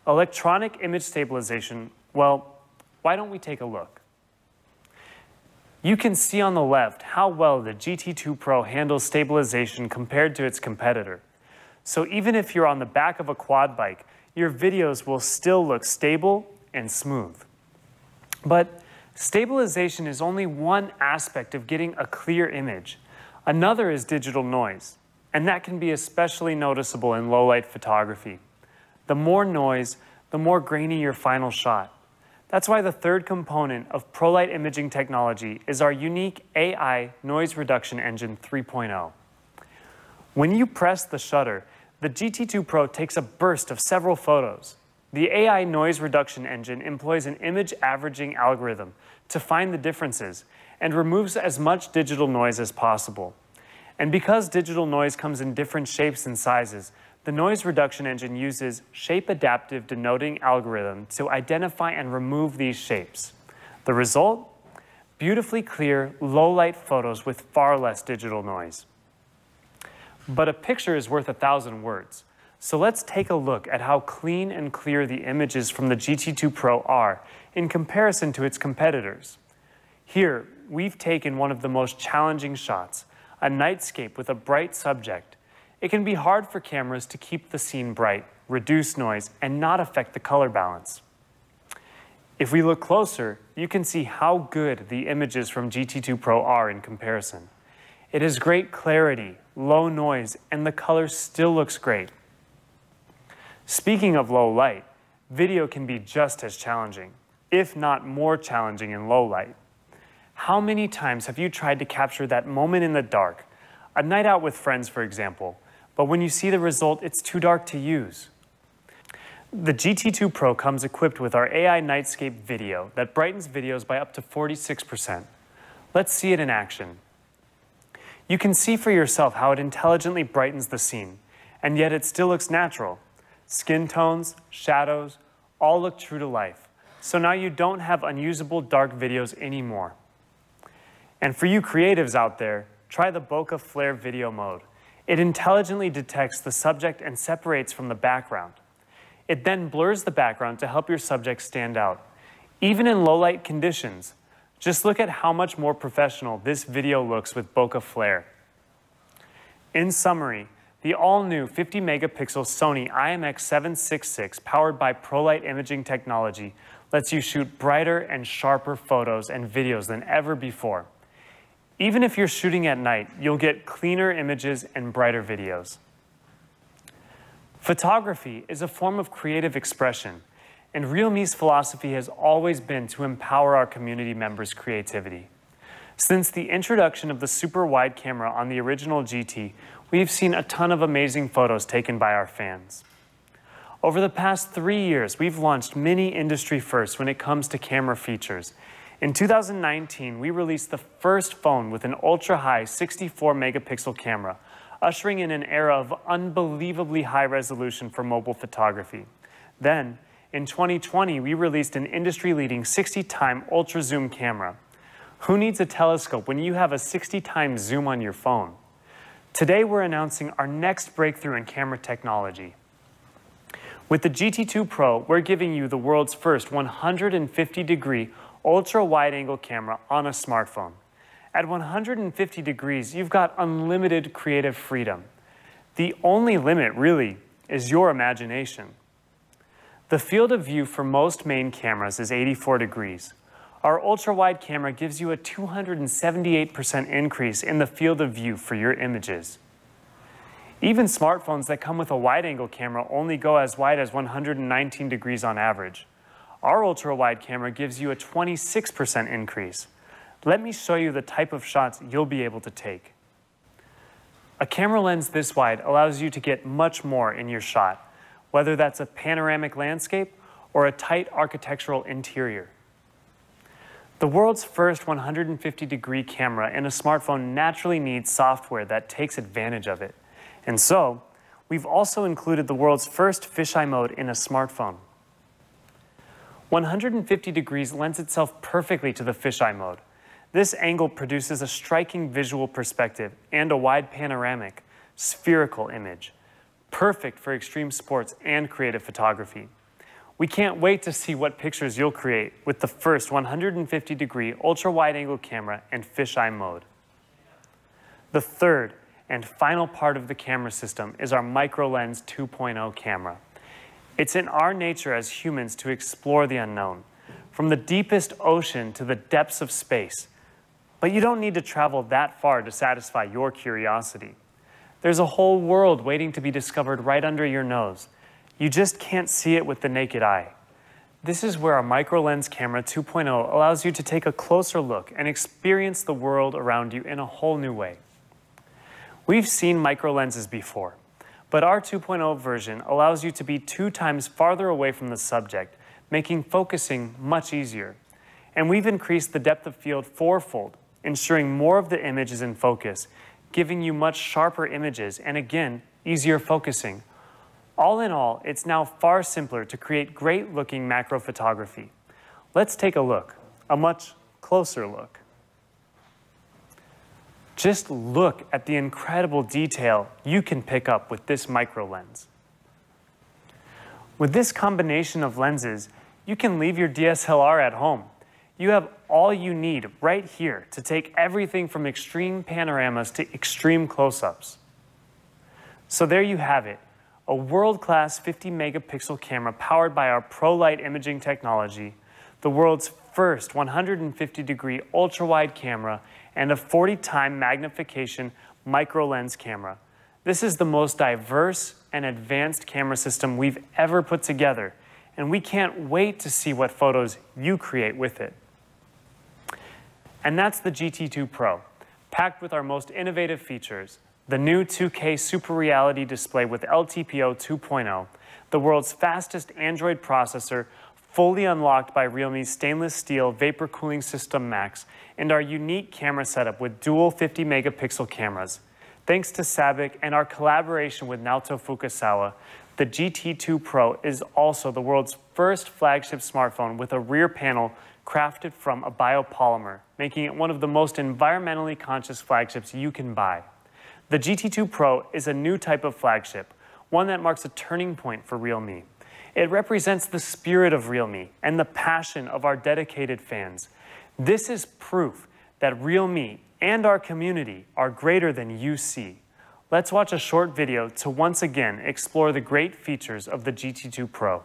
Electronic image stabilization, well, why don't we take a look? You can see on the left how well the GT2 Pro handles stabilization compared to its competitor. So even if you're on the back of a quad bike, your videos will still look stable and smooth. But stabilization is only one aspect of getting a clear image. Another is digital noise, and that can be especially noticeable in low-light photography. The more noise, the more grainy your final shot. That's why the third component of ProLight imaging technology is our unique AI Noise Reduction Engine 3.0. When you press the shutter, the GT2 Pro takes a burst of several photos. The AI Noise Reduction Engine employs an image averaging algorithm to find the differences and removes as much digital noise as possible. And because digital noise comes in different shapes and sizes, the noise reduction engine uses shape-adaptive denoting algorithm to identify and remove these shapes. The result? Beautifully clear, low-light photos with far less digital noise. But a picture is worth 1,000 words. So let's take a look at how clean and clear the images from the GT2 Pro are in comparison to its competitors. Here, we've taken one of the most challenging shots, a nightscape with a bright subject. It can be hard for cameras to keep the scene bright, reduce noise, and not affect the color balance. If we look closer, you can see how good the images from GT2 Pro are in comparison. It has great clarity, low noise, and the color still looks great. Speaking of low light, video can be just as challenging, if not more challenging in low light. How many times have you tried to capture that moment in the dark? A night out with friends, for example, but when you see the result, it's too dark to use. The GT2 Pro comes equipped with our AI Nightscape video that brightens videos by up to 46%. Let's see it in action. You can see for yourself how it intelligently brightens the scene, and yet it still looks natural. Skin tones, shadows, all look true to life. So now you don't have unusable dark videos anymore. And for you creatives out there, try the bokeh flare video mode. It intelligently detects the subject and separates from the background. It then blurs the background to help your subject stand out. Even in low light conditions, just look at how much more professional this video looks with bokeh flare. In summary, the all-new 50-megapixel Sony IMX766 powered by ProLight imaging technology lets you shoot brighter and sharper photos and videos than ever before. Even if you're shooting at night, you'll get cleaner images and brighter videos. Photography is a form of creative expression, and realme's philosophy has always been to empower our community members' creativity. Since the introduction of the super wide camera on the original GT, we've seen a ton of amazing photos taken by our fans. Over the past 3 years, we've launched many industry firsts when it comes to camera features. In 2019, we released the first phone with an ultra-high 64-megapixel camera, ushering in an era of unbelievably high resolution for mobile photography. Then, in 2020, we released an industry-leading 60-time ultra-zoom camera. Who needs a telescope when you have a 60-time zoom on your phone? Today, we're announcing our next breakthrough in camera technology. With the GT2 Pro, we're giving you the world's first 150-degree ultra-wide-angle camera on a smartphone. At 150 degrees, you've got unlimited creative freedom. The only limit, really, is your imagination. The field of view for most main cameras is 84 degrees. Our ultra-wide camera gives you a 278% increase in the field of view for your images. Even smartphones that come with a wide-angle camera only go as wide as 119 degrees on average. Our ultra-wide camera gives you a 26% increase. Let me show you the type of shots you'll be able to take. A camera lens this wide allows you to get much more in your shot, whether that's a panoramic landscape or a tight architectural interior. The world's first 150-degree camera in a smartphone naturally needs software that takes advantage of it. And so, we've also included the world's first fisheye mode in a smartphone. 150 degrees lends itself perfectly to the fisheye mode. This angle produces a striking visual perspective and a wide panoramic, spherical image, perfect for extreme sports and creative photography. We can't wait to see what pictures you'll create with the first 150-degree ultra-wide-angle camera and fisheye mode. The third and final part of the camera system is our micro-lens 2.0 camera. It's in our nature as humans to explore the unknown, from the deepest ocean to the depths of space. But you don't need to travel that far to satisfy your curiosity. There's a whole world waiting to be discovered right under your nose. You just can't see it with the naked eye. This is where our micro-lens camera 2.0 allows you to take a closer look and experience the world around you in a whole new way. We've seen micro-lenses before, but our 2.0 version allows you to be 2 times farther away from the subject, making focusing much easier. And we've increased the depth of field 4-fold, ensuring more of the image is in focus, giving you much sharper images and again, easier focusing. All in all, it's now far simpler to create great-looking macro photography. Let's take a look, a much closer look. Just look at the incredible detail you can pick up with this micro lens. With this combination of lenses, you can leave your DSLR at home. You have all you need right here to take everything from extreme panoramas to extreme close-ups. So there you have it. A world-class 50-megapixel camera powered by our ProLight imaging technology, the world's first 150-degree ultra-wide camera, and a 40-time magnification micro-lens camera. This is the most diverse and advanced camera system we've ever put together, and we can't wait to see what photos you create with it. And that's the GT2 Pro, packed with our most innovative features. The new 2K Super Reality display with LTPO 2.0, the world's fastest Android processor, fully unlocked by realme's stainless steel vapor cooling system Max, and our unique camera setup with dual 50-megapixel cameras. Thanks to SABIC and our collaboration with Naoto Fukasawa, the GT2 Pro is also the world's first flagship smartphone with a rear panel crafted from a biopolymer, making it one of the most environmentally conscious flagships you can buy. The GT2 Pro is a new type of flagship, one that marks a turning point for Realme. It represents the spirit of Realme and the passion of our dedicated fans. This is proof that Realme and our community are greater than you see. Let's watch a short video to once again explore the great features of the GT2 Pro.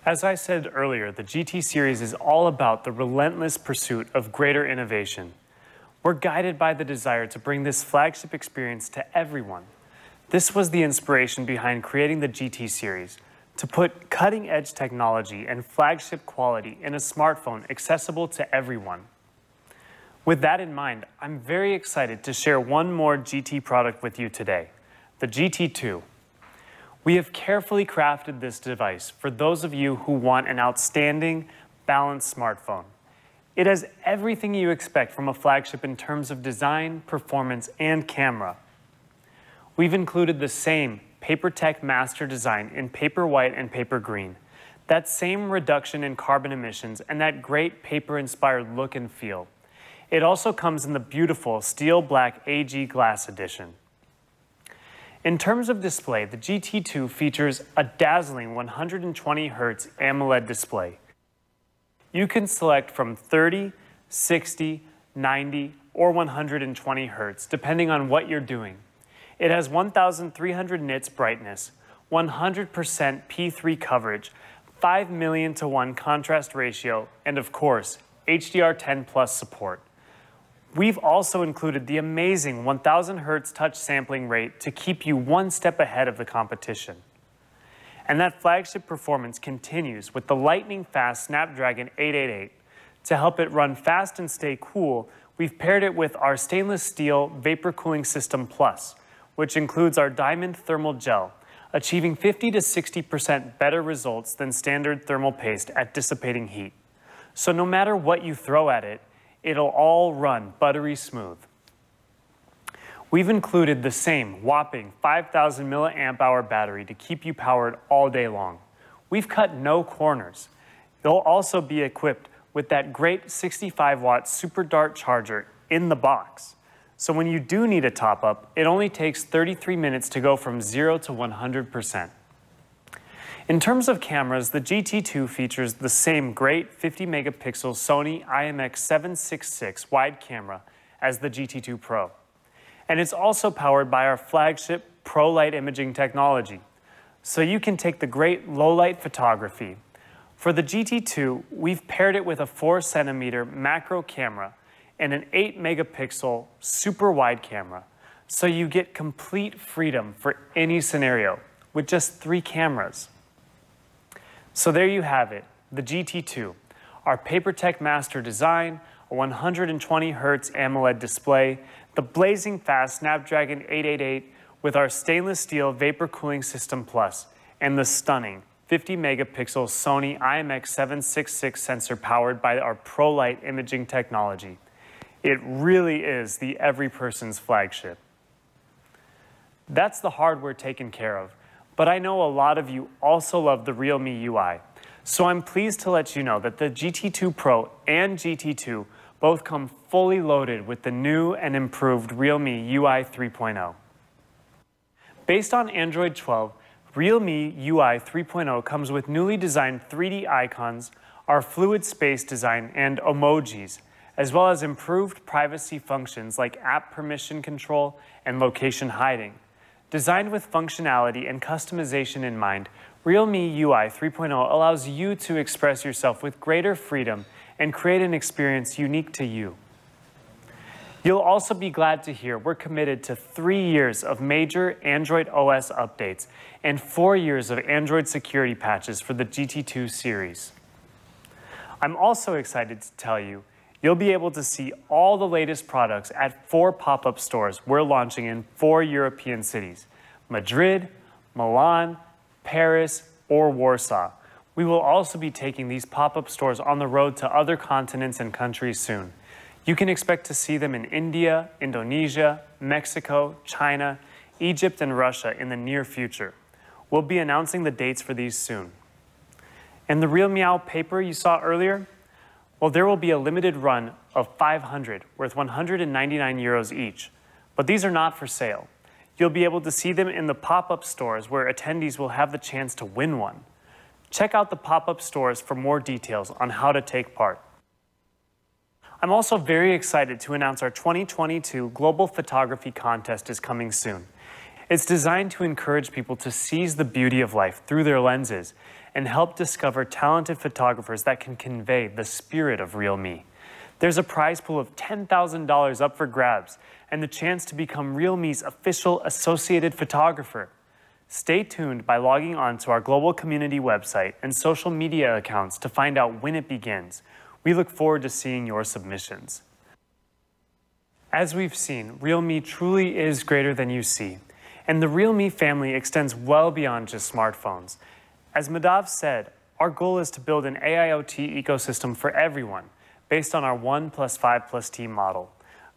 As I said earlier, the GT series is all about the relentless pursuit of greater innovation. We're guided by the desire to bring this flagship experience to everyone. This was the inspiration behind creating the GT series, to put cutting-edge technology and flagship quality in a smartphone accessible to everyone. With that in mind, I'm very excited to share one more GT product with you today, the GT2. We have carefully crafted this device for those of you who want an outstanding, balanced smartphone. It has everything you expect from a flagship in terms of design, performance, and camera. We've included the same PaperTech Master design in paper white and paper green, that same reduction in carbon emissions, and that great paper-inspired look and feel. It also comes in the beautiful steel black AG glass edition. In terms of display, the GT2 features a dazzling 120 Hz AMOLED display. You can select from 30, 60, 90, or 120 Hz, depending on what you're doing. It has 1,300 nits brightness, 100% P3 coverage, 5 million to 1 contrast ratio, and of course, HDR10+ support. We've also included the amazing 1000 Hz touch sampling rate to keep you one step ahead of the competition. And that flagship performance continues with the lightning-fast Snapdragon 888. To help it run fast and stay cool, we've paired it with our stainless steel Vapor Cooling System Plus, which includes our diamond thermal gel, achieving 50 to 60% better results than standard thermal paste at dissipating heat. So no matter what you throw at it, it'll all run buttery smooth. We've included the same whopping 5,000 milliamp hour battery to keep you powered all day long. We've cut no corners. You'll also be equipped with that great 65-watt Super Dart charger in the box. So when you do need a top-up, it only takes 33 minutes to go from 0 to 100%. In terms of cameras, the GT2 features the same great 50-megapixel Sony IMX766 wide camera as the GT2 Pro. And it's also powered by our flagship Pro Light imaging technology, so you can take the great low-light photography. For the GT2, we've paired it with a 4-centimeter macro camera and an 8-megapixel super wide camera, so you get complete freedom for any scenario with just 3 cameras. So there you have it, the GT2, our PaperTech master design, a 120 Hz AMOLED display, the blazing fast Snapdragon 888 with our stainless steel Vapor Cooling System Plus, and the stunning 50-megapixel Sony IMX766 sensor powered by our Pro Light imaging technology. It really is the every person's flagship. That's the hardware taken care of, but I know a lot of you also love the realme UI. So I'm pleased to let you know that the GT2 Pro and GT2 both come fully loaded with the new and improved realme UI 3.0. Based on Android 12, realme UI 3.0 comes with newly designed 3D icons, our fluid space design, and emojis, as well as improved privacy functions like app permission control and location hiding. Designed with functionality and customization in mind, realme UI 3.0 allows you to express yourself with greater freedom and create an experience unique to you. You'll also be glad to hear we're committed to 3 years of major Android OS updates and 4 years of Android security patches for the GT2 series. I'm also excited to tell you you'll be able to see all the latest products at 4 pop-up stores we're launching in 4 European cities: Madrid, Milan, Paris, or Warsaw. We will also be taking these pop-up stores on the road to other continents and countries soon. You can expect to see them in India, Indonesia, Mexico, China, Egypt, and Russia in the near future. We'll be announcing the dates for these soon. And the Real Meow paper you saw earlier? Well, there will be a limited run of 500, worth 199 euros each. But these are not for sale. You'll be able to see them in the pop-up stores where attendees will have the chance to win one. Check out the pop-up stores for more details on how to take part. I'm also very excited to announce our 2022 Global Photography Contest is coming soon. It's designed to encourage people to seize the beauty of life through their lenses and help discover talented photographers that can convey the spirit of Real Me. There's a prize pool of $10,000 up for grabs and the chance to become Real Me's official associated photographer. Stay tuned by logging on to our global community website and social media accounts to find out when it begins. We look forward to seeing your submissions. As we've seen, Real Me truly is greater than you see, and the Real Me family extends well beyond just smartphones. As Madhav said, our goal is to build an AIoT ecosystem for everyone based on our 1 + 5 + T model.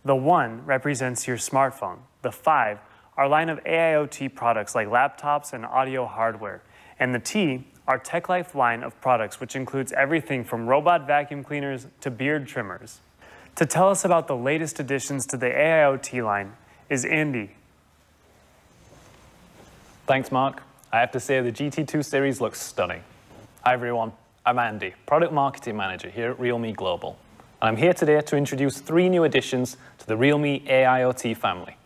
The 1 represents your smartphone, the 5, our line of AIoT products like laptops and audio hardware, and the T, our TechLife line of products, which includes everything from robot vacuum cleaners to beard trimmers. To tell us about the latest additions to the AIoT line is Andy. Thanks, Mark. I have to say the GT2 series looks stunning. Hi everyone, I'm Andy, Product Marketing Manager here at realme Global. And I'm here today to introduce 3 new additions to the realme AIoT family.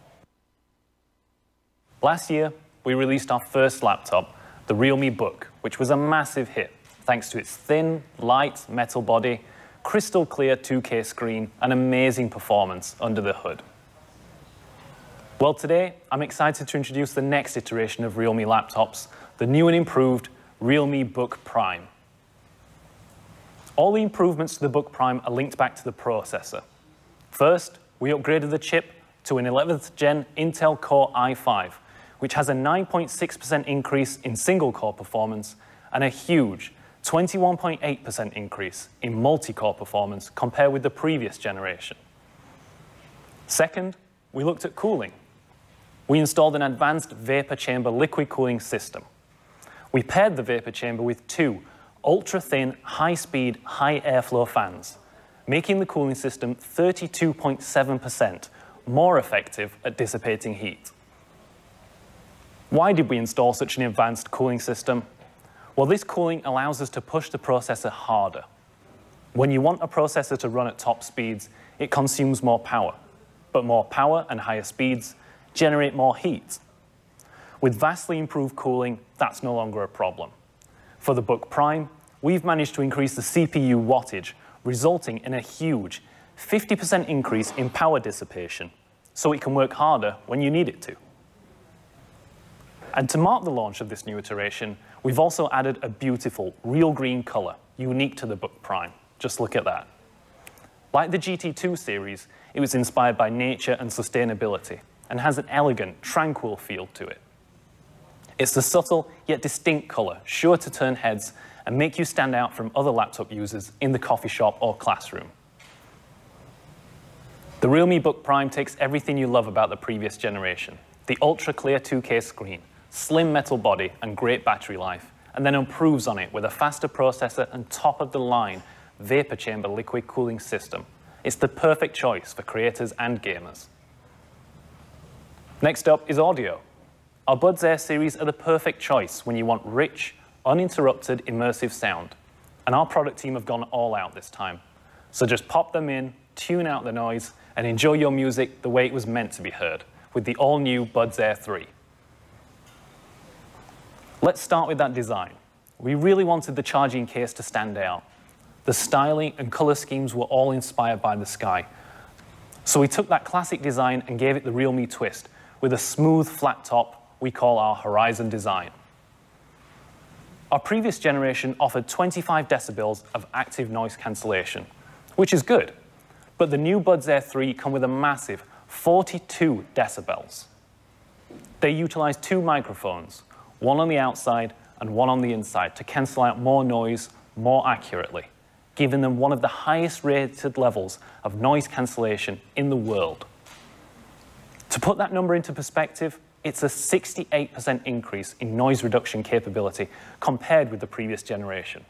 Last year, we released our first laptop, the Realme Book, which was a massive hit thanks to its thin, light metal body, crystal clear 2K screen, and amazing performance under the hood. Well, today, I'm excited to introduce the next iteration of Realme laptops, the new and improved Realme Book Prime. All the improvements to the Book Prime are linked back to the processor. First, we upgraded the chip to an 11th gen Intel Core i5, which has a 9.6% increase in single-core performance and a huge 21.8% increase in multi-core performance compared with the previous generation. Second, we looked at cooling. We installed an advanced vapor chamber liquid cooling system. We paired the vapor chamber with 2 ultra-thin, high-speed, high airflow fans, making the cooling system 32.7% more effective at dissipating heat. Why did we install such an advanced cooling system? Well, this cooling allows us to push the processor harder. When you want a processor to run at top speeds, it consumes more power. But more power and higher speeds generate more heat. With vastly improved cooling, that's no longer a problem. For the Book Prime, we've managed to increase the CPU wattage, resulting in a huge 50% increase in power dissipation, so it can work harder when you need it to. And to mark the launch of this new iteration, we've also added a beautiful real green color, unique to the Book Prime. Just look at that. Like the GT2 series, it was inspired by nature and sustainability, and has an elegant, tranquil feel to it. It's a subtle yet distinct color, sure to turn heads and make you stand out from other laptop users in the coffee shop or classroom. The Realme Book Prime takes everything you love about the previous generation, the ultra-clear 2K screen, slim metal body, and great battery life, and then improves on it with a faster processor and top-of-the-line vapor chamber liquid cooling system. It's the perfect choice for creators and gamers. Next up is audio. Our Buds Air series are the perfect choice when you want rich, uninterrupted, immersive sound. And our product team have gone all out this time. So just pop them in, tune out the noise, and enjoy your music the way it was meant to be heard, with the all-new Buds Air 3. Let's start with that design. We really wanted the charging case to stand out. The styling and color schemes were all inspired by the sky. So we took that classic design and gave it the Realme twist, with a smooth, flat top we call our Horizon design. Our previous generation offered 25 decibels of active noise cancellation, which is good, but the new Buds Air 3 come with a massive 42 decibels. They utilize 2 microphones, one on the outside and one on the inside, to cancel out more noise more accurately, giving them one of the highest rated levels of noise cancellation in the world. To put that number into perspective, it's a 68% increase in noise reduction capability compared with the previous generation.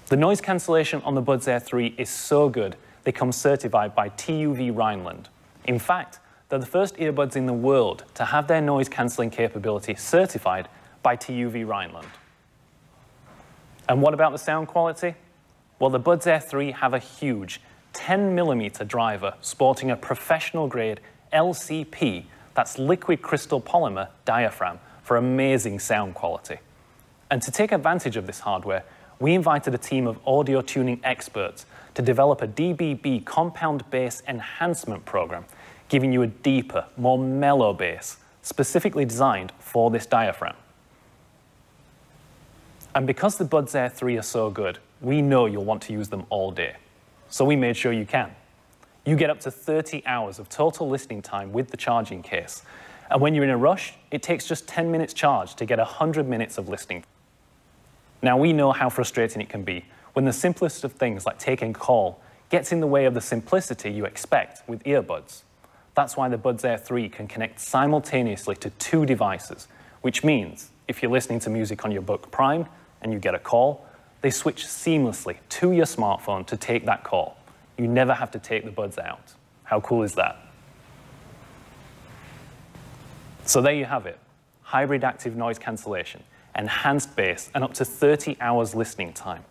The noise cancellation on the Buds Air 3 is so good, they come certified by TÜV Rheinland. In fact, they're the first earbuds in the world to have their noise cancelling capability certified by TÜV Rheinland. And what about the sound quality? Well, the Buds Air 3 have a huge 10mm driver sporting a professional-grade LCP, that's liquid crystal polymer diaphragm, for amazing sound quality. And to take advantage of this hardware, we invited a team of audio tuning experts to develop a DBB compound bass enhancement program, giving you a deeper, more mellow bass, specifically designed for this diaphragm. And because the Buds Air 3 are so good, we know you'll want to use them all day. So we made sure you can. You get up to 30 hours of total listening time with the charging case. And when you're in a rush, it takes just 10 minutes charge to get 100 minutes of listening. Now, we know how frustrating it can be when the simplest of things, like taking a call, gets in the way of the simplicity you expect with earbuds. That's why the Buds Air 3 can connect simultaneously to 2 devices, which means if you're listening to music on your Book Prime and you get a call, they switch seamlessly to your smartphone to take that call, You never have to take the buds out. How cool is that? So there you have it. Hybrid active noise cancellation, enhanced bass, and up to 30 hours listening time.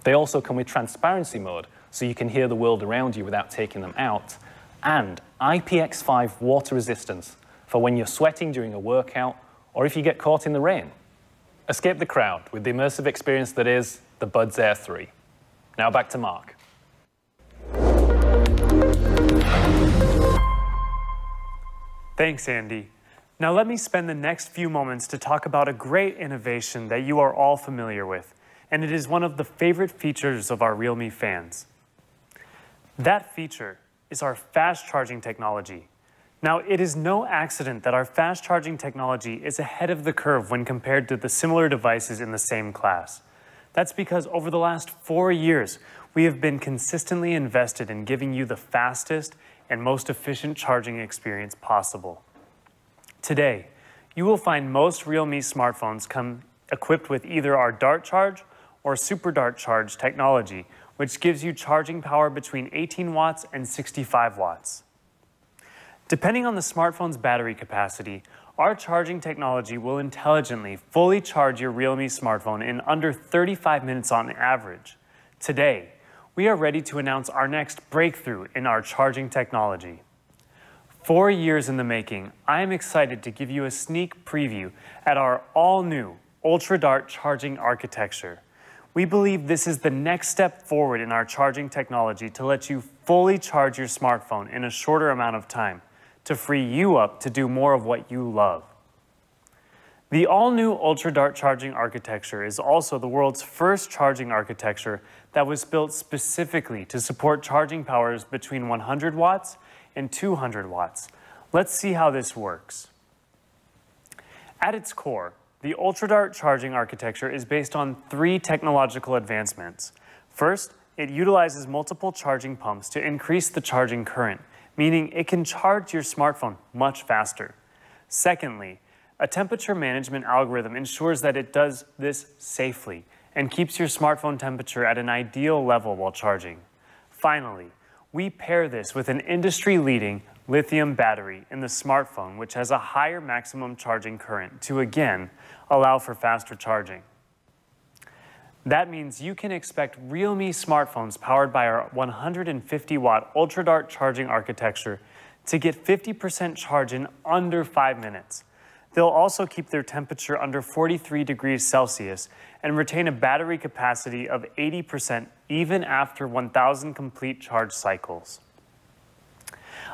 They also come with transparency mode, so you can hear the world around you without taking them out, and IPX5 water resistance for when you're sweating during a workout or if you get caught in the rain. Escape the crowd with the immersive experience that is the Buds Air 3. Now back to Mark. Thanks, Andy. Now let me spend the next few moments to talk about a great innovation that you are all familiar with, and it is one of the favorite features of our realme fans. That feature is our fast charging technology. Now, it is no accident that our fast charging technology is ahead of the curve when compared to the similar devices in the same class. That's because over the last 4 years, we have been consistently invested in giving you the fastest and most efficient charging experience possible. Today, you will find most realme smartphones come equipped with either our Dart Charge or Super Dart Charge technology, which gives you charging power between 18 watts and 65 watts. Depending on the smartphone's battery capacity, our charging technology will intelligently fully charge your realme smartphone in under 35 minutes on average. Today, we are ready to announce our next breakthrough in our charging technology. 4 years in the making, I am excited to give you a sneak preview at our all-new Ultra Dart charging architecture. We believe this is the next step forward in our charging technology to let you fully charge your smartphone in a shorter amount of time, to free you up to do more of what you love. The all-new Ultra Dart charging architecture is also the world's first charging architecture that was built specifically to support charging powers between 100 watts and 200 watts. Let's see how this works. At its core, the Ultra Dart charging architecture is based on 3 technological advancements. First, it utilizes multiple charging pumps to increase the charging current, meaning it can charge your smartphone much faster. Secondly, a temperature management algorithm ensures that it does this safely and keeps your smartphone temperature at an ideal level while charging. Finally, we pair this with an industry-leading lithium battery in the smartphone, which has a higher maximum charging current to, again, allow for faster charging. That means you can expect realme smartphones powered by our 150-watt Ultra Dart charging architecture to get 50% charge in under 5 minutes. They'll also keep their temperature under 43 degrees Celsius and retain a battery capacity of 80% even after 1,000 complete charge cycles.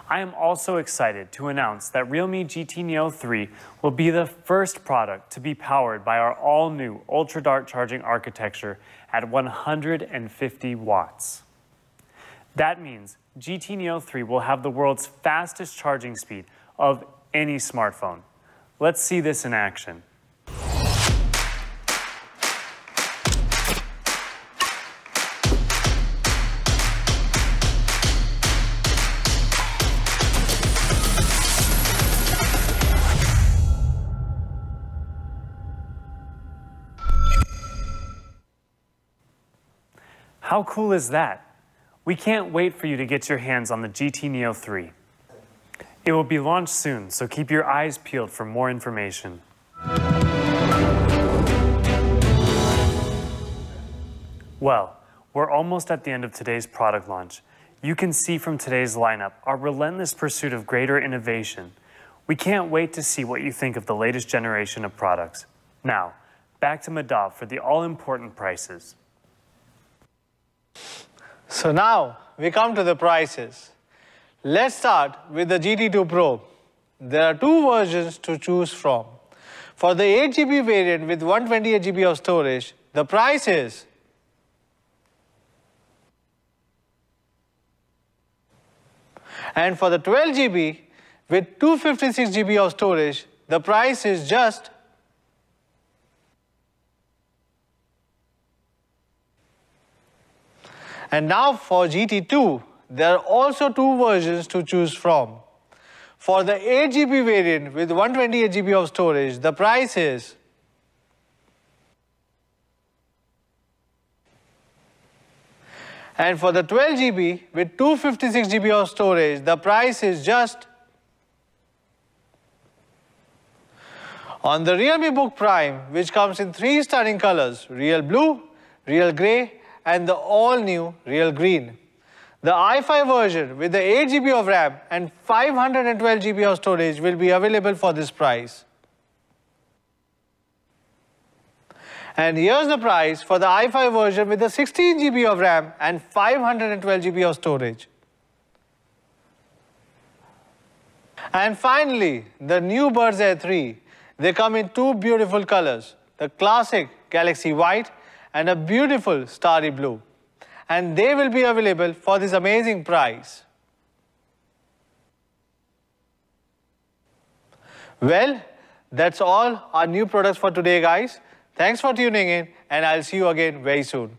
I am also excited to announce that Realme GT Neo 3 will be the first product to be powered by our all-new Ultra Dart charging architecture at 150 watts. That means GT Neo 3 will have the world's fastest charging speed of any smartphone. Let's see this in action. How cool is that? We can't wait for you to get your hands on the GT Neo 3. It will be launched soon, so keep your eyes peeled for more information. Well, we're almost at the end of today's product launch. You can see from today's lineup our relentless pursuit of greater innovation. We can't wait to see what you think of the latest generation of products. Now, back to Madhav for the all-important prices. So now we come to the prices. Let's start with the GT2 Pro. There are 2 versions to choose from. For the 8GB variant with 128GB of storage, the price is and for the 12GB with 256GB of storage, the price is just And now for GT2, there are also 2 versions to choose from. For the 8GB variant with 128GB of storage, the price is And for the 12 GB with 256 GB of storage, the price is just... On the Realme Book Prime, which comes in 3 stunning colors, Real Blue, Real Grey, and the all-new Real Green. The i5 version with the 8 GB of RAM and 512 GB of storage will be available for this price. And here's the price for the i5 version with the 16 GB of RAM and 512 GB of storage. And finally, the new Buds Air 3. They come in 2 beautiful colors, the classic Galaxy White and a beautiful Starry Blue. And they will be available for this amazing price. Well, that's all our new products for today, guys. Thanks for tuning in, and I'll see you again very soon.